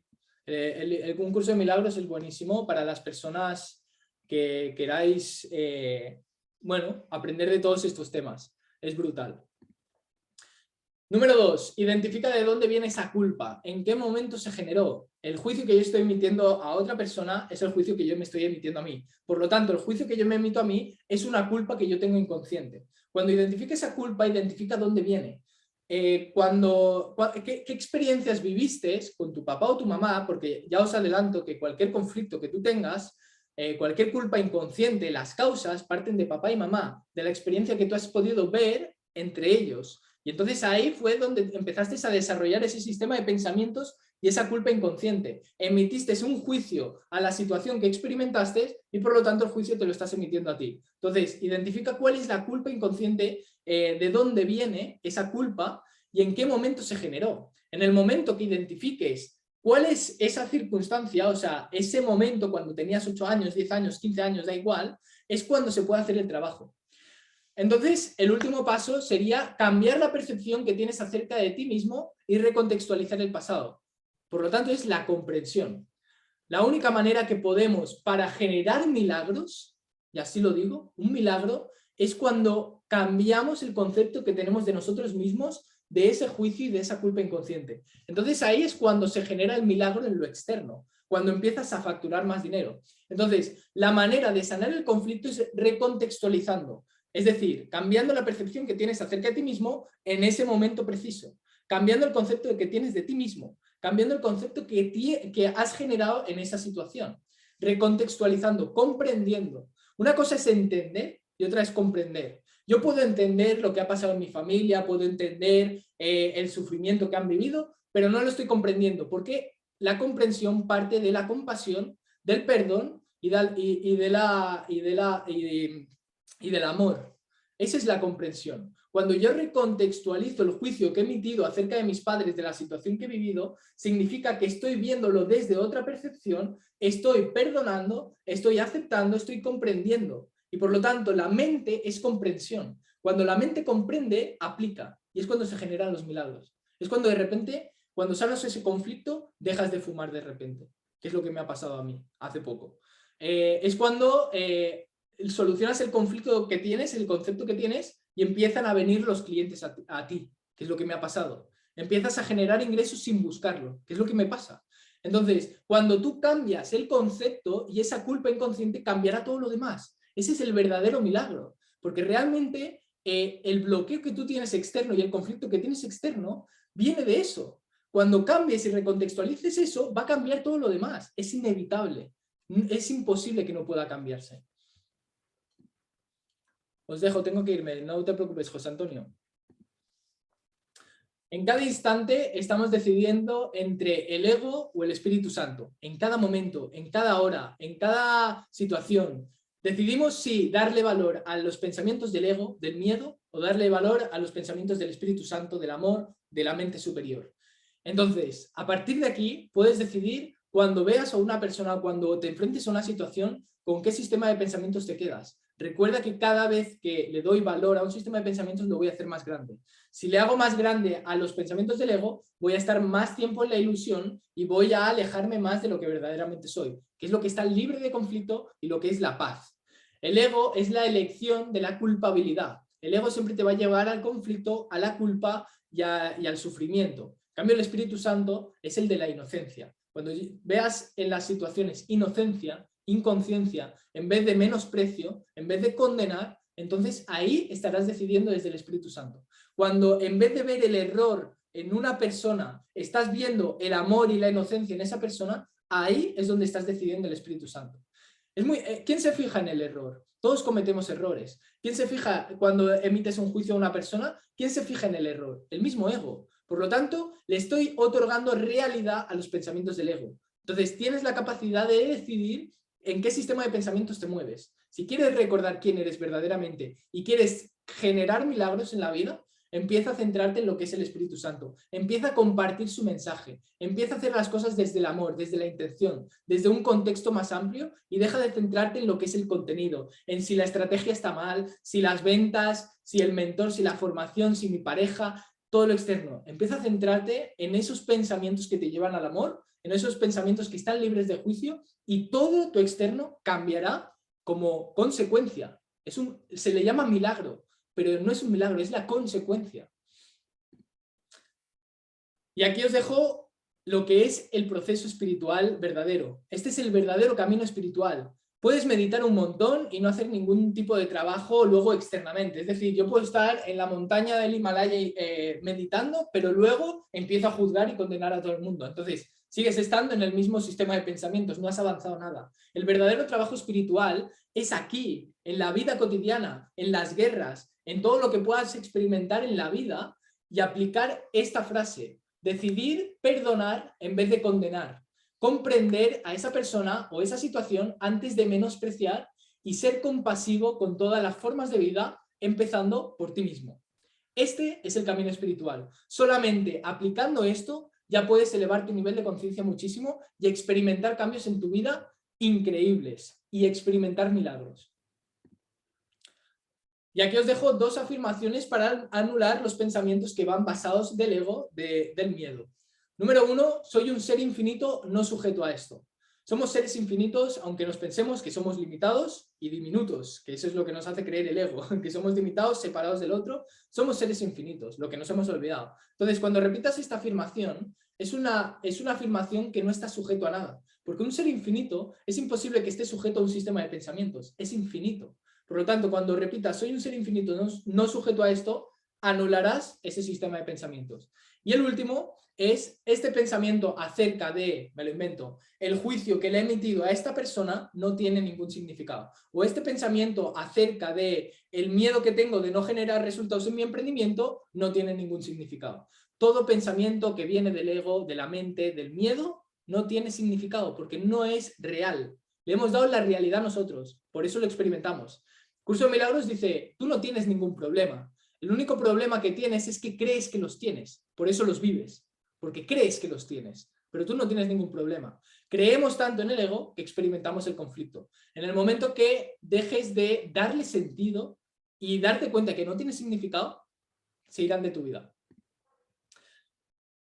un curso de milagros es buenísimo para las personas que queráis bueno, aprender de todos estos temas. Es brutal. Número 2, identifica de dónde viene esa culpa, en qué momento se generó. El juicio que yo estoy emitiendo a otra persona es el juicio que yo me estoy emitiendo a mí. Por lo tanto, el juicio que yo me emito a mí es una culpa que yo tengo inconsciente. Cuando identifique esa culpa, identifica dónde viene. ¿Qué experiencias viviste con tu papá o tu mamá? Porque ya os adelanto que cualquier conflicto que tú tengas, cualquier culpa inconsciente, las causas parten de papá y mamá, de la experiencia que tú has podido ver entre ellos. Y entonces ahí fue donde empezaste a desarrollar ese sistema de pensamientos y esa culpa inconsciente. Emitiste un juicio a la situación que experimentaste y por lo tanto el juicio te lo estás emitiendo a ti. Entonces, identifica cuál es la culpa inconsciente, de dónde viene esa culpa y en qué momento se generó. En el momento que identifiques cuál es esa circunstancia, o sea, ese momento cuando tenías 8 años, 10 años, 15 años, da igual, es cuando se puede hacer el trabajo. Entonces, el último paso sería cambiar la percepción que tienes acerca de ti mismo y recontextualizar el pasado. Por lo tanto, es la comprensión. La única manera que podemos para generar milagros, y así lo digo, un milagro, es cuando cambiamos el concepto que tenemos de nosotros mismos, de ese juicio y de esa culpa inconsciente. Entonces, ahí es cuando se genera el milagro en lo externo, cuando empiezas a facturar más dinero. Entonces, la manera de sanar el conflicto es recontextualizando. Es decir, cambiando la percepción que tienes acerca de ti mismo en ese momento preciso, cambiando el concepto de que tienes de ti mismo, cambiando el concepto que has generado en esa situación, recontextualizando, comprendiendo. Una cosa es entender y otra es comprender. Yo puedo entender lo que ha pasado en mi familia, puedo entender el sufrimiento que han vivido, pero no lo estoy comprendiendo, porque la comprensión parte de la compasión, del perdón y del amor. Esa es la comprensión. Cuando yo recontextualizo el juicio que he emitido acerca de mis padres, de la situación que he vivido, significa que estoy viéndolo desde otra percepción, estoy perdonando, estoy aceptando, estoy comprendiendo. Y por lo tanto, la mente es comprensión. Cuando la mente comprende, aplica. Y es cuando se generan los milagros. Es cuando de repente, cuando sanas ese conflicto, dejas de fumar de repente. Que es lo que me ha pasado a mí hace poco. Es cuando solucionas el conflicto que tienes, el concepto que tienes, y empiezan a venir los clientes a ti, que es lo que me ha pasado. Empiezas a generar ingresos sin buscarlo, que es lo que me pasa. Entonces, cuando tú cambias el concepto y esa culpa inconsciente, cambiará todo lo demás. Ese es el verdadero milagro, porque realmente el bloqueo que tú tienes externo y el conflicto que tienes externo viene de eso. Cuando cambies y recontextualices eso, va a cambiar todo lo demás. Es inevitable. Es imposible que no pueda cambiarse. Os dejo, tengo que irme. No te preocupes, José Antonio. En cada instante estamos decidiendo entre el ego o el Espíritu Santo. En cada momento, en cada hora, en cada situación. Decidimos si darle valor a los pensamientos del ego, del miedo, o darle valor a los pensamientos del Espíritu Santo, del amor, de la mente superior. Entonces, a partir de aquí, puedes decidir cuando veas a una persona, cuando te enfrentes a una situación, con qué sistema de pensamientos te quedas. Recuerda que cada vez que le doy valor a un sistema de pensamientos lo voy a hacer más grande. Si le hago más grande a los pensamientos del ego, voy a estar más tiempo en la ilusión y voy a alejarme más de lo que verdaderamente soy, que es lo que está libre de conflicto y lo que es la paz. El ego es la elección de la culpabilidad. El ego siempre te va a llevar al conflicto, a la culpa y al sufrimiento. En cambio, el Espíritu Santo es el de la inocencia. Cuando veas en las situaciones inocencia, inconsciencia, en vez de menosprecio, en vez de condenar, entonces ahí estarás decidiendo desde el Espíritu Santo. Cuando en vez de ver el error en una persona, estás viendo el amor y la inocencia en esa persona, ahí es donde estás decidiendo el Espíritu Santo. ¿Quién se fija en el error? Todos cometemos errores. ¿Quién se fija cuando emites un juicio a una persona? ¿Quién se fija en el error? El mismo ego. Por lo tanto, le estoy otorgando realidad a los pensamientos del ego. Entonces, tienes la capacidad de decidir en qué sistema de pensamientos te mueves. Si quieres recordar quién eres verdaderamente y quieres generar milagros en la vida, empieza a centrarte en lo que es el Espíritu Santo. Empieza a compartir su mensaje. Empieza a hacer las cosas desde el amor, desde la intención, desde un contexto más amplio y deja de centrarte en lo que es el contenido, en si la estrategia está mal, si las ventas, si el mentor, si la formación, si mi pareja, todo lo externo. Empieza a centrarte en esos pensamientos que te llevan al amor, en esos pensamientos que están libres de juicio y todo tu externo cambiará como consecuencia. Se le llama milagro, pero no es un milagro, es la consecuencia. Y aquí os dejo lo que es el proceso espiritual verdadero. Este es el verdadero camino espiritual. Puedes meditar un montón y no hacer ningún tipo de trabajo luego externamente. Es decir, yo puedo estar en la montaña del Himalaya meditando, pero luego empiezo a juzgar y condenar a todo el mundo. Entonces, sigues estando en el mismo sistema de pensamientos, no has avanzado nada. El verdadero trabajo espiritual es aquí, en la vida cotidiana, en las guerras, en todo lo que puedas experimentar en la vida y aplicar esta frase: decidir perdonar en vez de condenar. Comprender a esa persona o esa situación antes de menospreciar y ser compasivo con todas las formas de vida, empezando por ti mismo. Este es el camino espiritual. Solamente aplicando esto ya puedes elevar tu nivel de conciencia muchísimo y experimentar cambios en tu vida increíbles y experimentar milagros. Y aquí os dejo dos afirmaciones para anular los pensamientos que van basados del ego, del miedo. Número 1, soy un ser infinito no sujeto a esto. Somos seres infinitos, aunque nos pensemos que somos limitados y diminutos, que eso es lo que nos hace creer el ego, que somos limitados, separados del otro. Somos seres infinitos, lo que nos hemos olvidado. Entonces, cuando repitas esta afirmación, es una afirmación que no está sujeto a nada. Porque un ser infinito es imposible que esté sujeto a un sistema de pensamientos, es infinito. Por lo tanto, cuando repitas soy un ser infinito no sujeto a esto, anularás ese sistema de pensamientos. Y el último es este pensamiento acerca de, me lo invento, el juicio que le he emitido a esta persona no tiene ningún significado. O este pensamiento acerca de el miedo que tengo de no generar resultados en mi emprendimiento no tiene ningún significado. Todo pensamiento que viene del ego, de la mente, del miedo, no tiene significado porque no es real. Le hemos dado la realidad nosotros, por eso lo experimentamos. Curso de Milagros dice, tú no tienes ningún problema. El único problema que tienes es que crees que los tienes, por eso los vives, porque crees que los tienes, pero tú no tienes ningún problema. Creemos tanto en el ego que experimentamos el conflicto. En el momento que dejes de darle sentido y darte cuenta que no tiene significado, se irán de tu vida.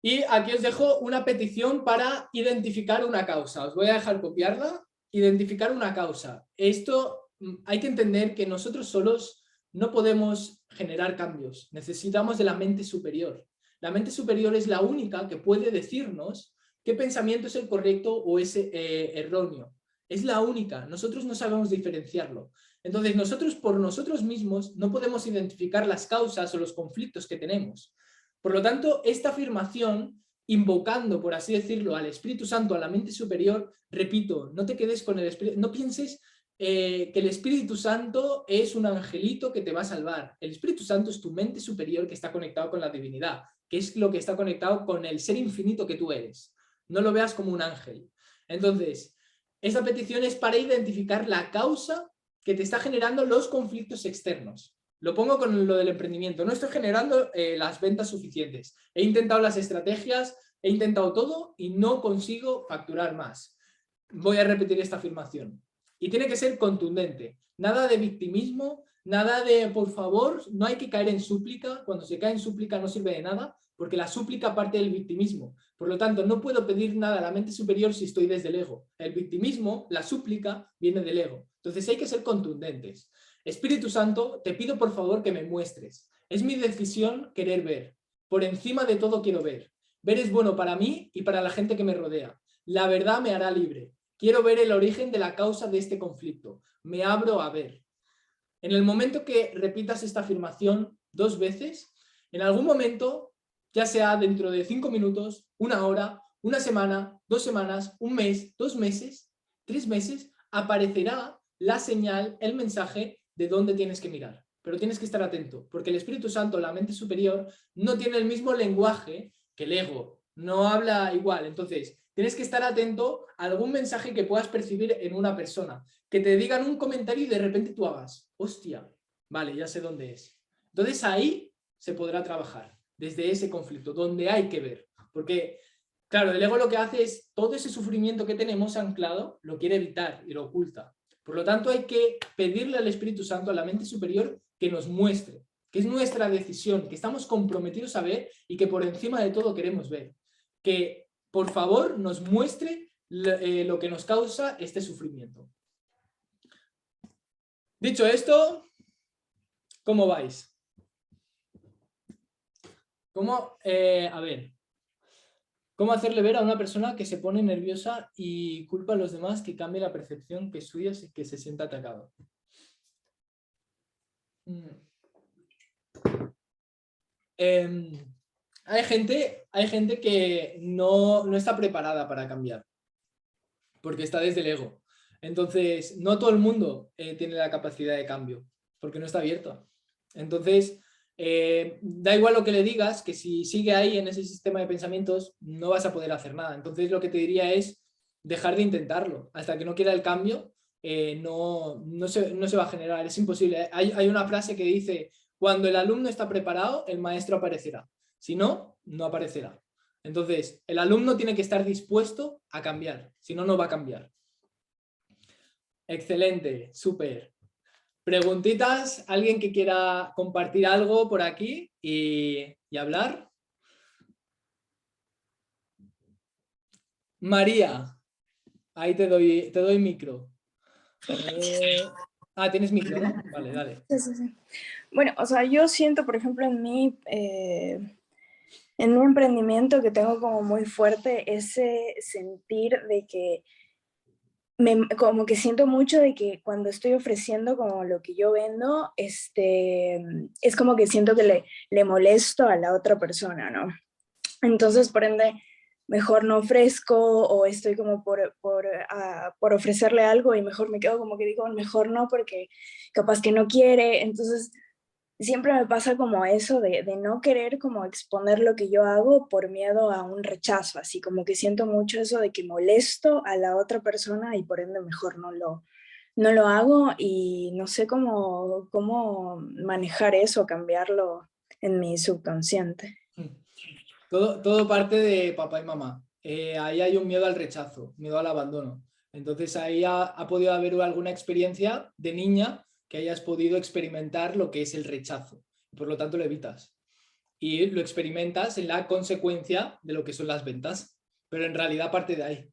Y aquí os dejo una petición para identificar una causa. Os voy a dejar copiarla. Identificar una causa. Esto hay que entender que nosotros solos no podemos generar cambios. Necesitamos de la mente superior. La mente superior es la única que puede decirnos qué pensamiento es el correcto o es erróneo. Es la única. Nosotros no sabemos diferenciarlo. Entonces nosotros por nosotros mismos no podemos identificar las causas o los conflictos que tenemos. Por lo tanto, esta afirmación, invocando, por así decirlo, al Espíritu Santo, a la mente superior, repito, no te quedes con el Espíritu, no pienses que el Espíritu Santo es un angelito que te va a salvar. El Espíritu Santo es tu mente superior que está conectado con la divinidad, que es lo que está conectado con el ser infinito que tú eres. No lo veas como un ángel. Entonces, esta petición es para identificar la causa que te está generando los conflictos externos. Lo pongo con lo del emprendimiento. No estoy generando las ventas suficientes. He intentado las estrategias, he intentado todo y no consigo facturar más. Voy a repetir esta afirmación. Y tiene que ser contundente. Nada de victimismo, nada de por favor, no hay que caer en súplica. Cuando se cae en súplica no sirve de nada, porque la súplica parte del victimismo. Por lo tanto, no puedo pedir nada a la mente superior si estoy desde el ego. El victimismo, la súplica, viene del ego. Entonces hay que ser contundentes. Espíritu Santo, te pido por favor que me muestres. Es mi decisión querer ver. Por encima de todo quiero ver. Ver es bueno para mí y para la gente que me rodea. La verdad me hará libre. Quiero ver el origen de la causa de este conflicto. Me abro a ver. En el momento que repitas esta afirmación 2 veces, en algún momento, ya sea dentro de 5 minutos, 1 hora, 1 semana, 2 semanas, 1 mes, 2 meses, 3 meses, aparecerá la señal, el mensaje de dónde tienes que mirar. Pero tienes que estar atento, porque el Espíritu Santo, la mente superior, no tiene el mismo lenguaje que el ego, no habla igual. Entonces, tienes que estar atento a algún mensaje que puedas percibir en una persona, que te digan un comentario y de repente tú hagas, hostia, vale, ya sé dónde es. Entonces ahí se podrá trabajar, desde ese conflicto, donde hay que ver. Porque, claro, el ego lo que hace es todo ese sufrimiento que tenemos anclado, lo quiere evitar y lo oculta. Por lo tanto, hay que pedirle al Espíritu Santo, a la mente superior, que nos muestre, que es nuestra decisión, que estamos comprometidos a ver y que por encima de todo queremos ver. Que, por favor, nos muestre lo que nos causa este sufrimiento. Dicho esto, ¿cómo vais? A ver, ¿cómo hacerle ver a una persona que se pone nerviosa y culpa a los demás que cambie la percepción que es suya y que se sienta atacado? Hay gente que no está preparada para cambiar, porque está desde el ego. Entonces, no todo el mundo tiene la capacidad de cambio, porque no está abierto. Entonces, da igual lo que le digas, que si sigue ahí en ese sistema de pensamientos, no vas a poder hacer nada. Entonces, lo que te diría es dejar de intentarlo. Hasta que no quiera el cambio, no se va a generar, es imposible. Hay una frase que dice, cuando el alumno está preparado, el maestro aparecerá. Si no, no aparecerá. Entonces, el alumno tiene que estar dispuesto a cambiar, si no, no va a cambiar. Excelente, súper. Preguntitas, alguien que quiera compartir algo por aquí y hablar. María, ahí te doy micro. Tienes micro, ¿no? Vale, dale. Sí, sí, sí. Bueno, o sea, yo siento, por ejemplo, en mi emprendimiento que tengo como muy fuerte ese sentir de que como que siento mucho de que cuando estoy ofreciendo como lo que yo vendo, es como que siento que le molesto a la otra persona, ¿no? Entonces, por ende, mejor no ofrezco o estoy como por ofrecerle algo y mejor me quedo como que digo, mejor no porque capaz que no quiere. Entonces, siempre me pasa como eso de no querer como exponer lo que yo hago por miedo a un rechazo, así como que siento mucho eso de que molesto a la otra persona y por ende mejor no lo hago y no sé cómo manejar eso, cambiarlo en mi subconsciente. Todo parte de papá y mamá. Ahí hay un miedo al rechazo, miedo al abandono. Entonces ahí ha podido haber alguna experiencia de niña que hayas podido experimentar lo que es el rechazo. Por lo tanto lo evitas. Y lo experimentas en la consecuencia de lo que son las ventas. Pero en realidad parte de ahí.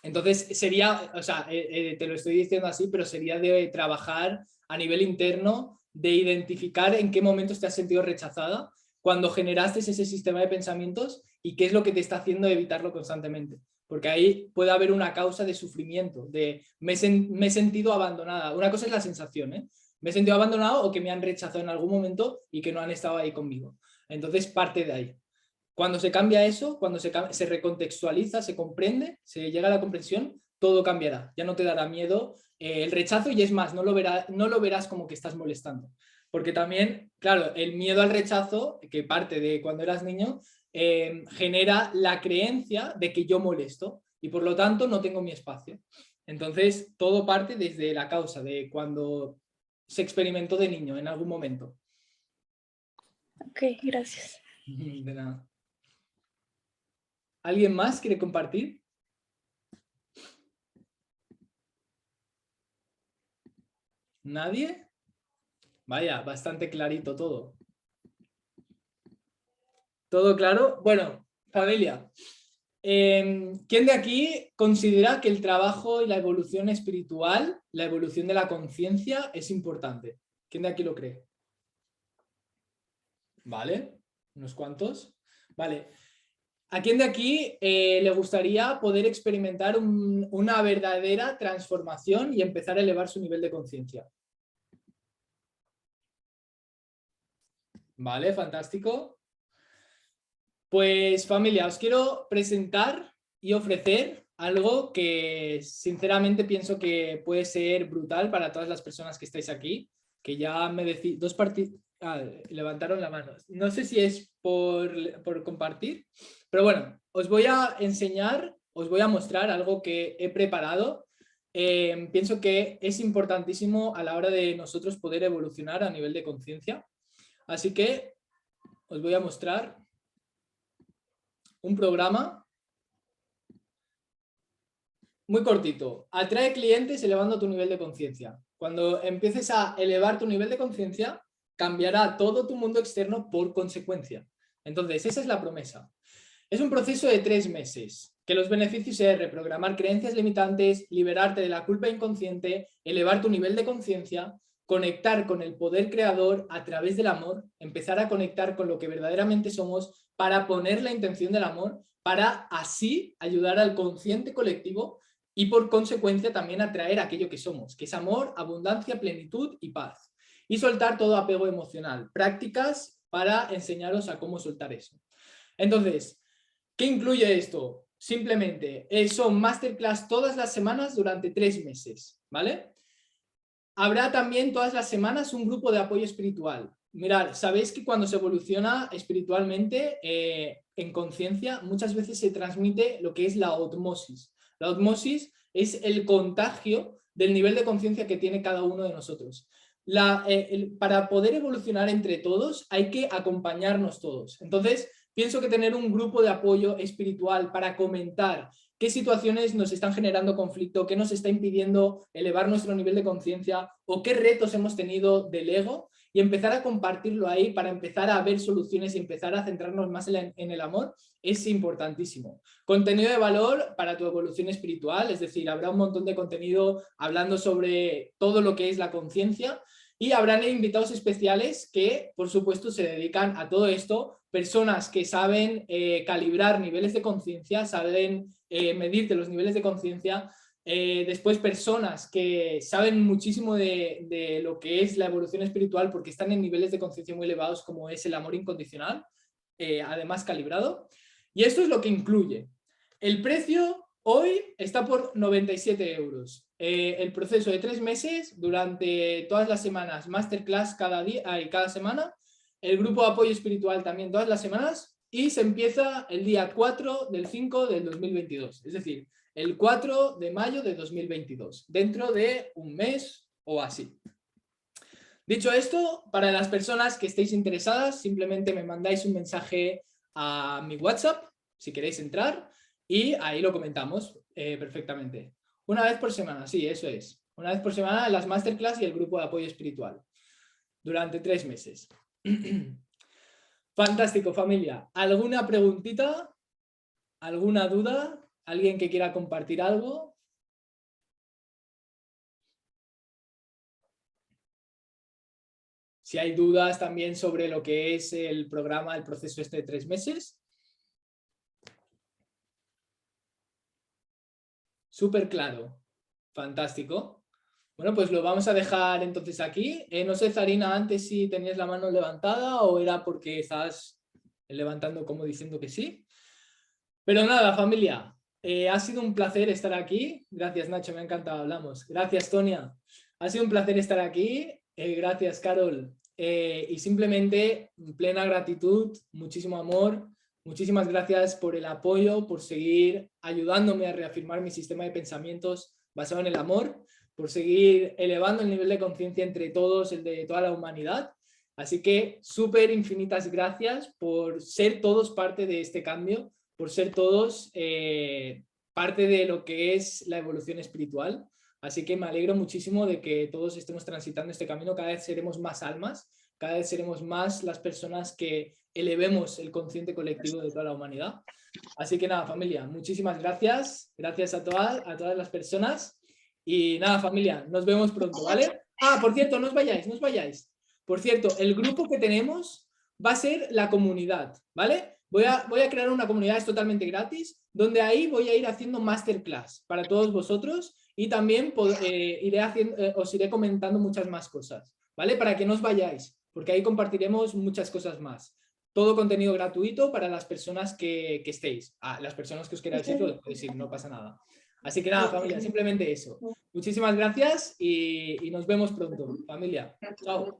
Entonces sería, o sea, te lo estoy diciendo así, pero sería de trabajar a nivel interno, de identificar en qué momentos te has sentido rechazada, cuando generaste ese sistema de pensamientos y qué es lo que te está haciendo evitarlo constantemente. Porque ahí puede haber una causa de sufrimiento, de me he sentido abandonada. Una cosa es la sensación, ¿eh? Me he sentido abandonado o que me han rechazado en algún momento y que no han estado ahí conmigo. Entonces parte de ahí. Cuando se cambia eso, cuando se recontextualiza, se comprende, se llega a la comprensión, todo cambiará. Ya no te dará miedo el rechazo y es más, no lo verás como que estás molestando. Porque también, claro, el miedo al rechazo, que parte de cuando eras niño, genera la creencia de que yo molesto y por lo tanto no tengo mi espacio. Entonces, todo parte desde la causa de cuando se experimentó de niño en algún momento. Ok, gracias. De nada. ¿Alguien más quiere compartir? ¿Nadie? Vaya, bastante clarito todo. ¿Todo claro? Bueno, familia. ¿Quién de aquí considera que el trabajo y la evolución espiritual, la evolución de la conciencia es importante? ¿Quién de aquí lo cree? ¿Vale? ¿Unos cuantos? Vale. ¿A quién de aquí le gustaría poder experimentar una verdadera transformación y empezar a elevar su nivel de conciencia? Vale, fantástico. Pues familia, os quiero presentar y ofrecer algo que sinceramente pienso que puede ser brutal para todas las personas que estáis aquí, que ya me decís, levantaron la mano. No sé si es por compartir, pero bueno, os voy a enseñar, os voy a mostrar algo que he preparado. Pienso que es importantísimo a la hora de nosotros poder evolucionar a nivel de conciencia. Así que os voy a mostrar un programa muy cortito. Atrae clientes elevando tu nivel de conciencia. Cuando empieces a elevar tu nivel de conciencia, cambiará todo tu mundo externo por consecuencia. Entonces, esa es la promesa. Es un proceso de 3 meses, que los beneficios es reprogramar creencias limitantes, liberarte de la culpa inconsciente, elevar tu nivel de conciencia, conectar con el poder creador a través del amor, empezar a conectar con lo que verdaderamente somos para poner la intención del amor, para así ayudar al consciente colectivo y por consecuencia también atraer aquello que somos, que es amor, abundancia, plenitud y paz. Y soltar todo apego emocional. Prácticas para enseñaros a cómo soltar eso. Entonces, ¿qué incluye esto? Simplemente son masterclass todas las semanas durante 3 meses, ¿vale? Habrá también todas las semanas un grupo de apoyo espiritual. Mirad, sabéis que cuando se evoluciona espiritualmente en conciencia, muchas veces se transmite lo que es la osmosis. La osmosis es el contagio del nivel de conciencia que tiene cada uno de nosotros. Para poder evolucionar entre todos hay que acompañarnos todos. Entonces, pienso que tener un grupo de apoyo espiritual para comentar qué situaciones nos están generando conflicto, qué nos está impidiendo elevar nuestro nivel de conciencia o qué retos hemos tenido del ego y empezar a compartirlo ahí para empezar a ver soluciones y empezar a centrarnos más en el amor es importantísimo. Contenido de valor para tu evolución espiritual, es decir, habrá un montón de contenido hablando sobre todo lo que es la conciencia y habrán invitados especiales que, por supuesto, se dedican a todo esto, personas que saben calibrar niveles de conciencia, saben medirte los niveles de conciencia, después personas que saben muchísimo de lo que es la evolución espiritual porque están en niveles de conciencia muy elevados como es el amor incondicional, además calibrado. Y esto es lo que incluye. El precio hoy está por 97 euros. El proceso de 3 meses, durante todas las semanas, masterclass cada día y cada semana, el grupo de apoyo espiritual también todas las semanas y se empieza el día 4 del 5 del 2022, es decir, el 4 de mayo de 2022, dentro de un mes o así. Dicho esto, para las personas que estéis interesadas, simplemente me mandáis un mensaje a mi WhatsApp, si queréis entrar, y ahí lo comentamos perfectamente. Una vez por semana, sí, eso es. Una vez por semana las masterclass y el grupo de apoyo espiritual. Durante 3 meses. Fantástico, familia. ¿Alguna preguntita? ¿Alguna duda? ¿Alguien que quiera compartir algo? Si hay dudas también sobre lo que es el programa, el proceso este de 3 meses. Súper claro. Fantástico. Bueno, pues lo vamos a dejar entonces aquí. No sé, Zarina, antes si tenías la mano levantada o era porque estabas levantando como diciendo que sí. Pero nada, familia. Ha sido un placer estar aquí. Gracias, Nacho, me ha encantado, hablamos. Gracias, Tonia. Ha sido un placer estar aquí. Gracias, Carol. Y simplemente plena gratitud, muchísimo amor. Muchísimas gracias por el apoyo, por seguir ayudándome a reafirmar mi sistema de pensamientos basado en el amor, por seguir elevando el nivel de conciencia entre todos, el de toda la humanidad. Así que súper infinitas gracias por ser todos parte de este cambio, por ser todos parte de lo que es la evolución espiritual. Así que me alegro muchísimo de que todos estemos transitando este camino. Cada vez seremos más almas, cada vez seremos más las personas que elevemos el consciente colectivo de toda la humanidad. Así que nada, familia, muchísimas gracias. Gracias a todas las personas. Y nada, familia, nos vemos pronto, ¿vale? Ah, por cierto, no os vayáis, no os vayáis. Por cierto, el grupo que tenemos va a ser la comunidad, ¿vale? Voy a crear una comunidad, es totalmente gratis, donde ahí voy a ir haciendo masterclass para todos vosotros y también os iré comentando muchas más cosas, ¿vale? Para que no os vayáis, porque ahí compartiremos muchas cosas más. todo contenido gratuito para las personas que estéis. Las personas que os queráis ir, os podéis ir, no pasa nada. Así que nada, familia, simplemente eso. Muchísimas gracias y nos vemos pronto, familia. Chao.